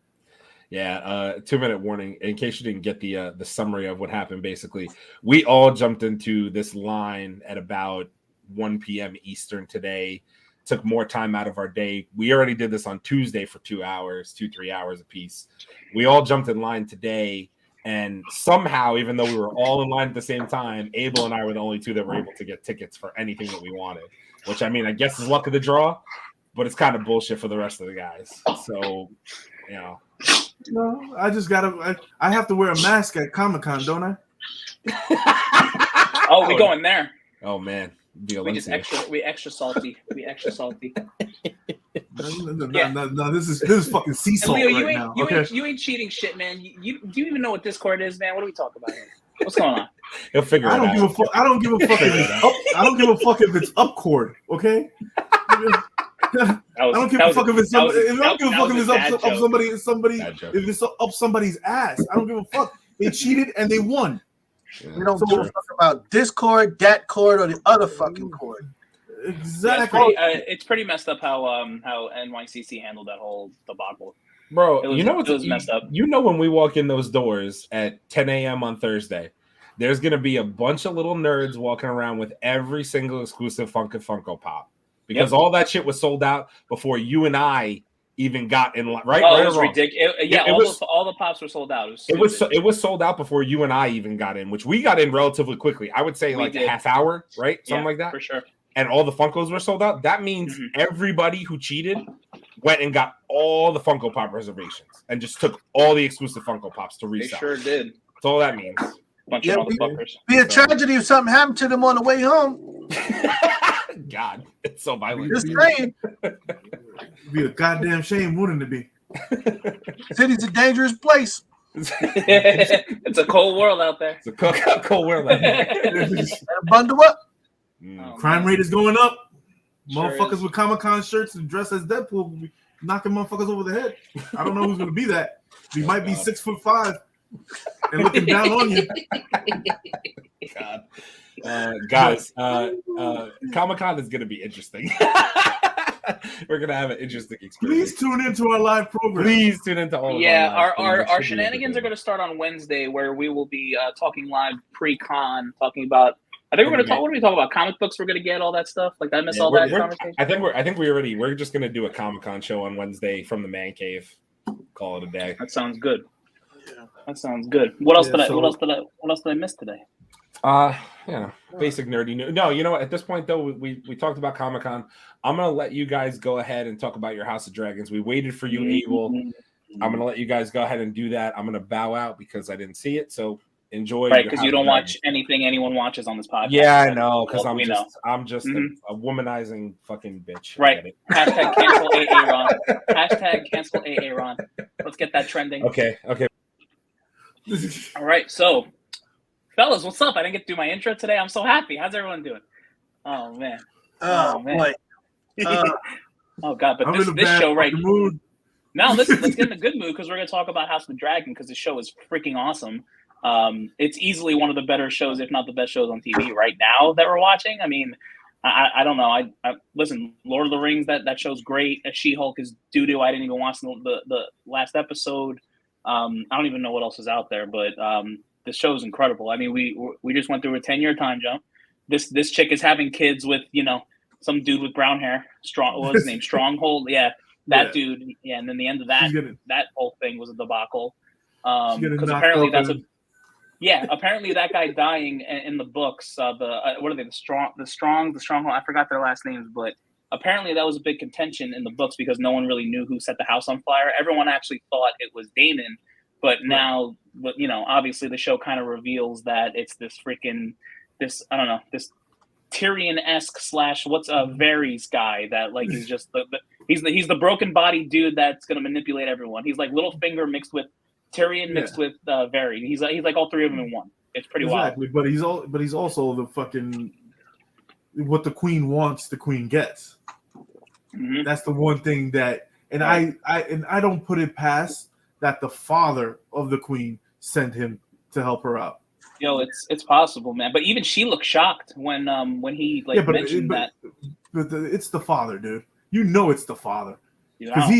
Yeah, 2-minute warning in case you didn't get the summary of what happened. Basically, we all jumped into this line at about 1 p.m. Eastern today. Took more time out of our day. We already did this on Tuesday for 3 hours a piece. We all jumped in line today, and somehow, even though we were all in line at the same time, Abel and I were the only two that were able to get tickets for anything that we wanted. Which, I mean, I guess is luck of the draw, but it's kind of bullshit for the rest of the guys. So, you know. No, I just gotta. I have to wear a mask at Comic-Con, don't I? Oh, we going there? Oh man, we extra salty. We extra salty. No, this is fucking sea salt Leo, right now. You ain't cheating shit, man. Do you even know what Discord is, man? What are we talking about here? What's going on? He'll figure it out. I don't give a fuck if it's up. I don't give a fuck if it's up cord. Okay. I don't give a fuck if it's up somebody's ass. I don't give a fuck. They cheated and they won. Yeah. We don't give a fuck about this cord, that cord, or the other fucking cord. Exactly. Yeah, it's pretty messed up how NYCC handled that whole debacle. Bro, it was messed up. You know, when we walk in those doors at 10 a.m. on Thursday, there's gonna be a bunch of little nerds walking around with every single exclusive Funko Pop. Because all that shit was sold out before you and I even got in line. Right? Oh, it was ridiculous. All the pops were sold out. It was sold out before you and I even got in, which we got in relatively quickly. I would say a half hour, right? Something like that. For sure. And all the Funkos were sold out. That means everybody who cheated went and got all the Funko Pop reservations and just took all the exclusive Funko Pops to resell. They sure did. That's all that means. Bunch of motherfuckers. Be a tragedy if something happened to them on the way home. God, it's so violent. Just saying. It'd be a goddamn shame, wouldn't it be? City's a dangerous place. It's a cold world out there. It's a cold world out there. Bundle up. Crime rate is going up. Sure Motherfuckers is. with Comic-Con shirts and dressed as Deadpool will be knocking motherfuckers over the head. I don't know who's going to be that. He might be 6'5" and looking down on you. God. Guys, Comic-Con is going to be interesting. We're going to have an interesting experience. Please tune into our live program. Please tune into all of our shenanigans are going to start on Wednesday, where we will be talking live pre-con, talking about. I think we're going to talk. What are we talking about? Comic books. We're going to get all that stuff. Like I missed all that conversation. I think we're just going to do a Comic-Con show on Wednesday from the Man Cave. Call it a day. That sounds good. Yeah. That sounds good. What else did I miss today? Basic nerdy news. No, you know what? At this point, though, we talked about Comic-Con. I'm gonna let you guys go ahead and talk about your House of Dragons. We waited for you, Abel. I'm gonna let you guys go ahead and do that. I'm gonna bow out because I didn't see it. So enjoy. Right, because you don't watch anything anyone watches on this podcast. Yeah, I know. Because I'm just a womanizing fucking bitch. Right. Hashtag cancel AA Ron. Hashtag cancel AA Ron. Let's get that trending. Okay. All right, so. Fellas, what's up? I didn't get to do my intro today. I'm so happy. How's everyone doing? Oh man. Boy. Oh god, but this show right now. Let's get in a good mood because we're gonna talk about House of the Dragon because this show is freaking awesome. It's easily one of the better shows, if not the best shows on TV right now that we're watching. I mean, I don't know. I listen. Lord of the Rings, that show's great. She-Hulk is doo-doo. I didn't even watch the last episode. I don't even know what else is out there, but the show is incredible. I mean, we just went through a 10-year time jump. This chick is having kids with some dude with brown hair. What was his name? Stronghold. Yeah, that dude. Yeah, and then the end of that whole thing was a debacle. Because apparently apparently that guy dying in the books. What are they? The Stronghold. I forgot their last names, but apparently that was a big contention in the books because no one really knew who set the house on fire. Everyone actually thought it was Daemon. But now, obviously the show kind of reveals that it's this Tyrion-esque / Varys guy that is just he's the broken body dude that's gonna manipulate everyone. He's like Littlefinger mixed with Tyrion mixed with Varys. He's like all three of them in one. It's pretty wild. But he's also the fucking what the queen wants, the queen gets. Mm-hmm. That's the one thing that, and I don't put it past that the father of the queen sent him to help her out. Yo, it's possible, man. But even she looked shocked when he mentioned that. But it's the father, dude. You know it's the father because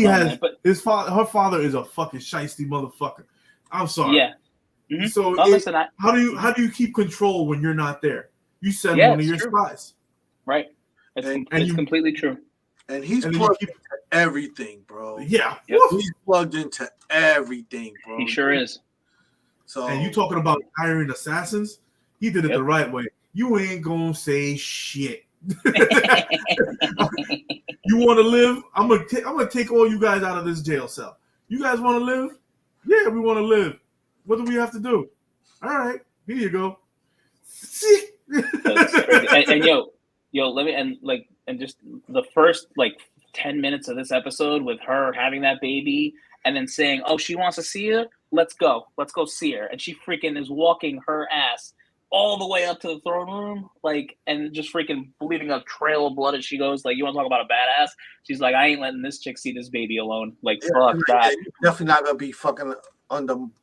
his father. Her father is a fucking shiesty motherfucker. I'm sorry. Yeah. Mm-hmm. So how do you keep control when you're not there? You send one of your spies. Right. It's completely true. And he's plugged into everything, bro. Yeah. Yep. He's plugged into everything, bro. He sure is. So, and you talking about hiring assassins? He did it the right way. You ain't gonna say shit. You want to live? I'm gonna take all you guys out of this jail cell. You guys want to live? Yeah, we want to live. What do we have to do? All right, here you go. and let me and just the first 10 minutes of this episode with her having that baby and then saying, "Oh, she wants to see you. Let's go see her." And she freaking is walking her ass all the way up to the throne room, and just freaking bleeding a trail of blood as she goes. You want to talk about a badass? She's like, "I ain't letting this chick see this baby alone." Fuck that. Definitely not gonna be fucking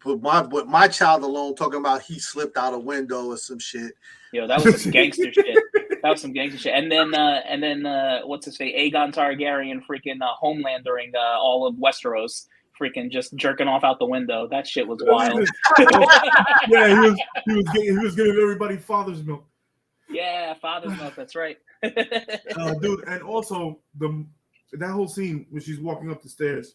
with my child alone. Talking about he slipped out a window or some shit. Yo, that was some gangster shit. That was some gangster shit. And then what's his face? Aegon Targaryen freaking homelandering all of Westeros. Freaking just jerking off out the window. That shit was wild. Yeah, he was giving everybody father's milk. Yeah, father's milk. That's right. Dude, and also that whole scene when she's walking up the stairs,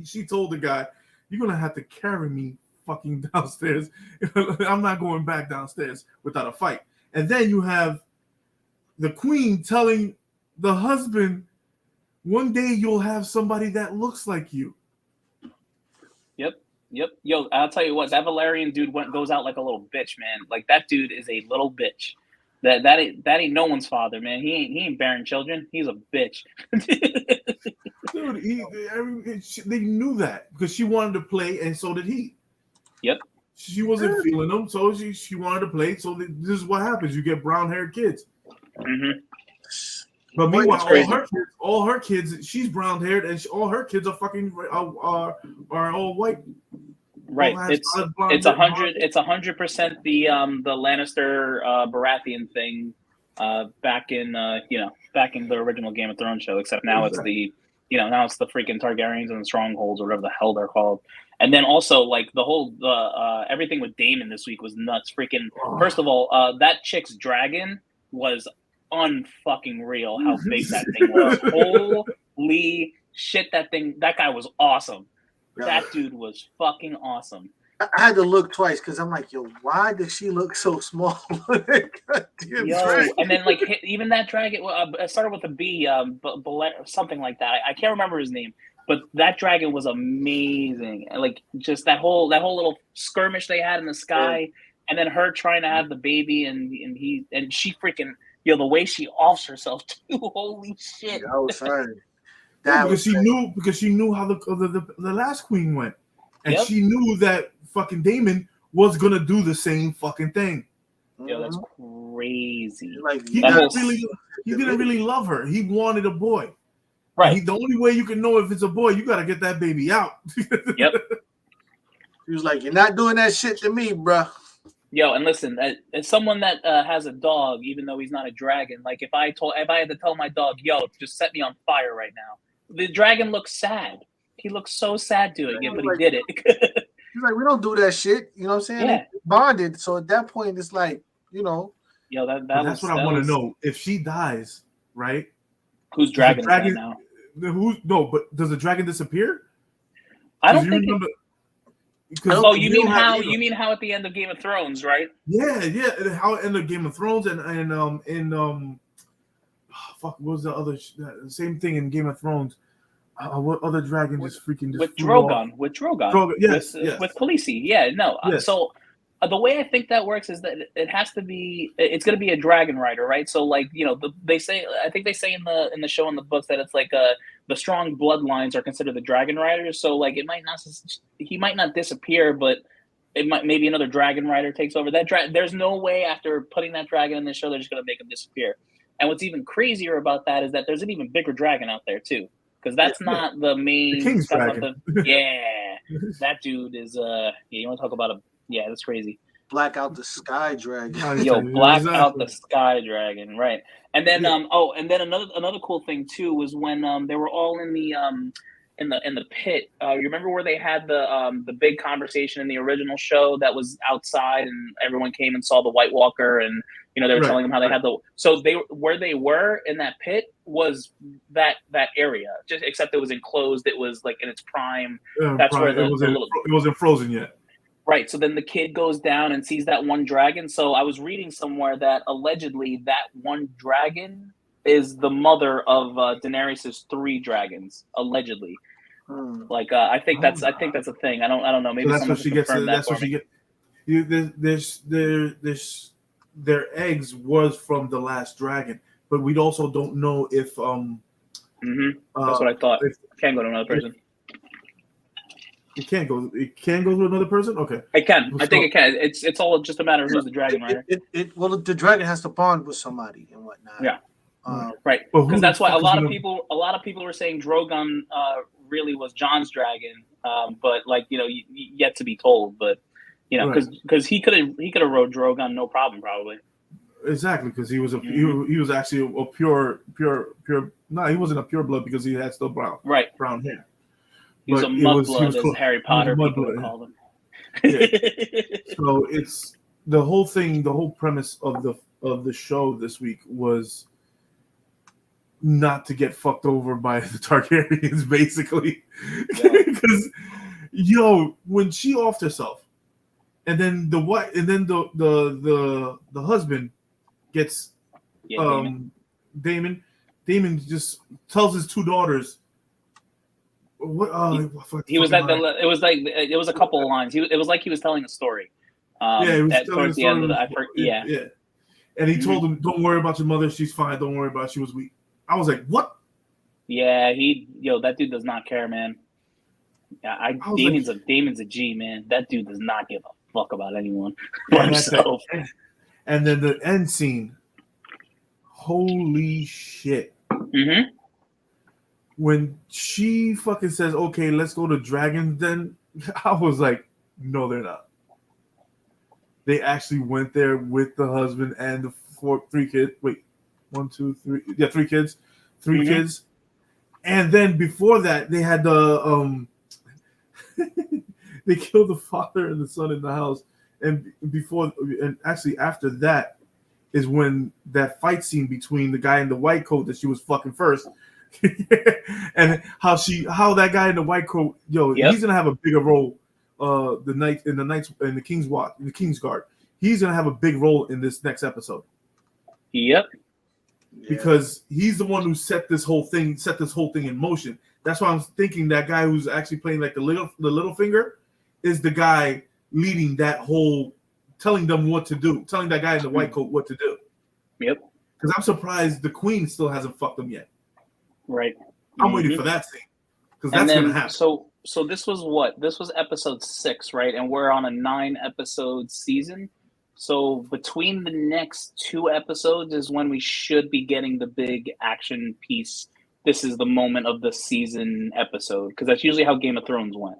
she told the guy, "You're gonna have to carry me fucking downstairs. I'm not going back downstairs without a fight." And then you have the queen telling the husband, "One day you'll have somebody that looks like you." Yep. Yo, I'll tell you what, that Valerian dude goes out like a little bitch, man. That dude is a little bitch. That ain't no one's father, man. He ain't bearing children. He's a bitch. Dude, they knew that because she wanted to play, and so did he. Yep. She wasn't feeling them, so she wanted to play. So this is what happens: you get brown-haired kids. Mm-hmm. But meanwhile, all her kids, she's brown-haired, and all her kids are fucking are all white. Right. It's 100% the Lannister Baratheon thing back in the original Game of Thrones show, except now it's the freaking Targaryens and the Strongholds or whatever the hell they're called. And then also everything with Daemon this week was nuts. Freaking first of all, that chick's dragon was unfucking real how big that thing was. Holy shit, that guy was awesome. That dude was fucking awesome. I had to look twice because I'm like, yo, why does she look so small? And then even that dragon, it started with a B, something like that. I can't remember his name, but that dragon was amazing. Just that whole little skirmish they had in the sky, and then her trying to have the baby, and she freaking, the way she offs herself too. Holy shit! Because she knew how the last queen went, and she knew that fucking Daemon was gonna do the same fucking thing. Yo, that's crazy. He didn't really love her. He wanted a boy. Right. The only way you can know if it's a boy, you got to get that baby out. Yep. He was like, "You're not doing that shit to me, bro." Yo, and listen, as someone that has a dog, even though he's not a dragon, if I had to tell my dog, "Yo, just set me on fire right now," the dragon looks sad. He looks so sad doing it, but he did it. He's like, "We don't do that shit." You know what I'm saying? Yeah. Bonded. So at that point, it's like, Yo, that's what I want to know. If she dies, right? Whose dragon is that now? But does the dragon disappear? I don't think. You mean how at the end of Game of Thrones, right? Yeah. How at the end of Game of Thrones what was the other same thing in Game of Thrones? What other dragon just freaking just with Drogon? With Drogon. Yes. With Khaleesi. Yeah, no. Yes. So the way I think that works is that it's going to be a dragon rider, right? So they say in the show in the books that it's the strong bloodlines are considered the dragon riders. So he might not disappear, but maybe another dragon rider takes over that there's no way after putting that dragon in the show they're just going to make him disappear. And what's even crazier about that is that there's an even bigger dragon out there too, because that's not the main. The King's dragon. That dude is you want to talk about that's crazy. Black out the Sky Dragon. Yo, Black out the Sky Dragon, right? And then and then another cool thing too was when they were all in the pit. You remember where they had the big conversation in the original show that was outside, and everyone came and saw the White Walker, and they were telling them how they had where they were in that pit was that area, just except it was enclosed. It was like in its prime. That's where it wasn't frozen yet. Right, so then the kid goes down and sees that one dragon. So I was reading somewhere that allegedly that one dragon is the mother of Daenerys' 3 dragons, allegedly. Like I think that's a thing. I don't know. Maybe so that's what she gets. That's what she gets. Their eggs was from the last dragon, but we also don't know if that's what I thought. Can't go to another person. It can go to another person. Okay, it can. I think it can. It's all just a matter of who's the dragon, right? Well, the dragon has to bond with somebody and whatnot. Yeah, right. Because that's why a lot of people were saying Drogon really was Jon's dragon, but yet to be told. But because he could have rode Drogon no problem, probably. Exactly, because he was he was actually a pure. No, he wasn't a pure blood because he had still brown hair. He was a mudblood, as Harry Potter people would call him. Yeah. So it's the whole thing. The whole premise of the show this week was not to get fucked over by the Targaryens, basically. Because when she offed herself, and then the husband gets Daemon just tells his 2 daughters. What? He was like it was a couple of lines. It was like he was telling a story. Towards the end of the And he told them, "Don't worry about your mother. She's fine. Don't worry about it. She was weak." I was like, "What?" Yeah, that dude does not care, man. Yeah, Damon's a G, man. That dude does not give a fuck about anyone but himself. And then the end scene. Holy shit. Mm-hmm. When she fucking says, "Okay, let's go to Dragon's Den," I was like, "No, they're not." They actually went there with the husband and the 3 kids. Wait, 1, 2, 3. Yeah, 3 kids. 3 kids. And then before that, they had the they killed the father and the son in the house. And actually after that is when that fight scene between the guy in the white coat that she was fucking first. And how that guy in the white coat, he's gonna have a bigger role. The King's Guard. He's gonna have a big role in this next episode. Yep. Because he's the one who set this whole thing in motion. That's why I'm thinking that guy who's actually playing like the little finger is the guy leading that whole, telling them what to do, telling that guy in the white coat what to do. Yep. Because I'm surprised the Queen still hasn't fucked them yet. Right. I'm waiting for that scene because that's gonna happen. So this was what? This was episode 6, right? And we're on a 9-episode season. So between the next 2 episodes is when we should be getting the big action piece. This is the moment of the season episode, because that's usually how Game of Thrones went.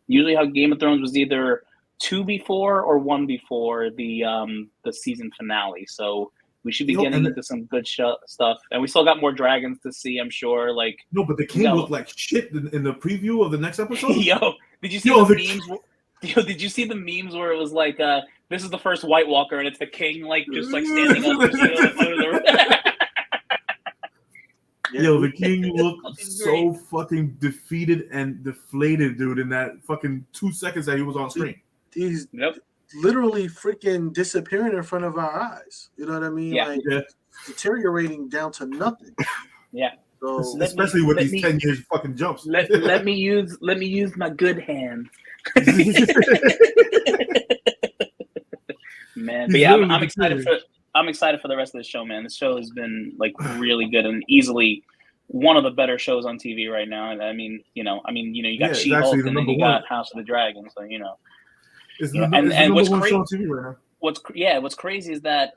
Usually how Game of Thrones was either 2 before or 1 before the season finale. So we should be getting into some good stuff, and we still got more dragons to see, I'm sure. But the king looked like shit in the preview of the next episode. Did you see the memes? Did you see the memes where it was like, this is the first White Walker, and it's the king just standing up? The king looked so fucking defeated and deflated, dude, in that fucking 2 seconds that he was on screen. He's literally freaking disappearing in front of our eyes. You know what I mean? Deteriorating down to nothing. Yeah. So, especially with these 10 years fucking jumps. Let me use my good hand. Man, but yeah, I'm excited for the rest of the show, man. This show has been really good and easily one of the better shows on TV right now. And I mean, you got She-Hulk and then you got House of the Dragon, so and what's crazy on TV right now. What's crazy is that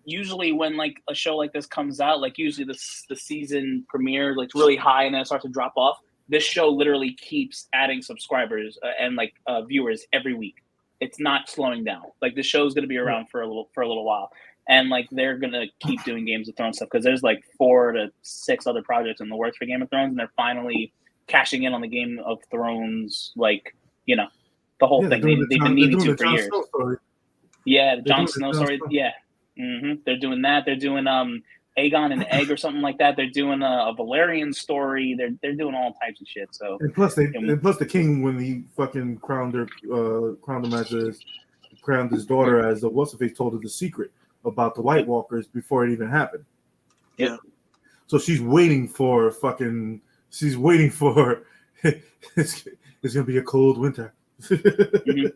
usually when a show like this comes out, usually the season premiere really high and then it starts to drop off. This show literally keeps adding subscribers and viewers every week. it's not slowing down. Like the show's going to be around for a little while, and like they're going to keep doing Games of Thrones stuff because there's like 4 to 6 other projects in the works for Game of Thrones, and they're finally cashing in on the Game of Thrones, like the whole thing. They've been needing to for years. Yeah, the Jon Snow story. Yeah, they're doing that. They're doing Aegon and Egg or something like that. They're doing a Valerian story. They're doing all types of shit. So and plus the king, when he fucking crowned his daughter as what's her face, told her the secret about the White Walkers before it even happened. Yeah. So she's waiting for it's gonna be a cold winter. Yeah.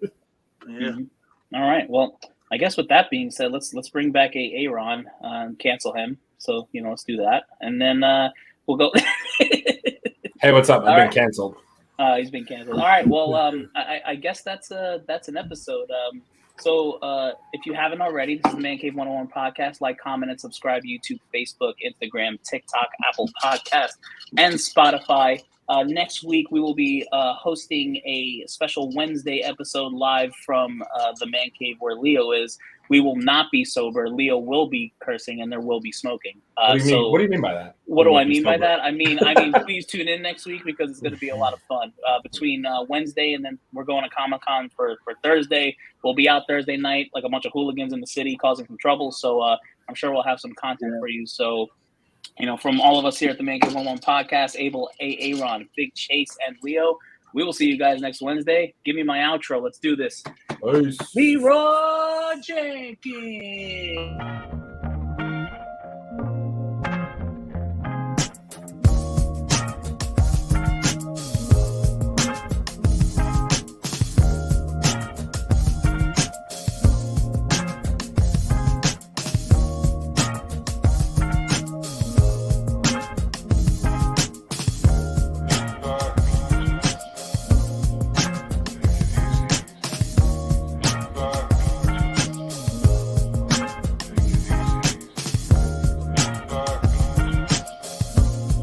All right. Well, I guess with that being said, let's bring back Aaron and cancel him. So let's do that, and then we'll go. Hey, what's up? I've been canceled. He's been canceled. All right. Well, I guess that's an episode. So if you haven't already, this is the Mancave101 Podcast. Like, comment, and subscribe to YouTube, Facebook, Instagram, TikTok, Apple Podcast, and Spotify. Next week, we will be hosting a special Wednesday episode live from the Man Cave where Leo is. We will not be sober. Leo will be cursing, and there will be smoking. What do you mean by that? What do I mean by that? I mean, please tune in next week because it's going to be a lot of fun. Between Wednesday and then we're going to Comic-Con for Thursday. We'll be out Thursday night like a bunch of hooligans in the city causing some trouble. So I'm sure we'll have some content for you. So, from all of us here at the Mancave101 Podcast, Abel, Aaron, Big Chase, and Leo, we will see you guys next Wednesday. Give me my outro. Let's do this. Peace. Leroy Jenkins.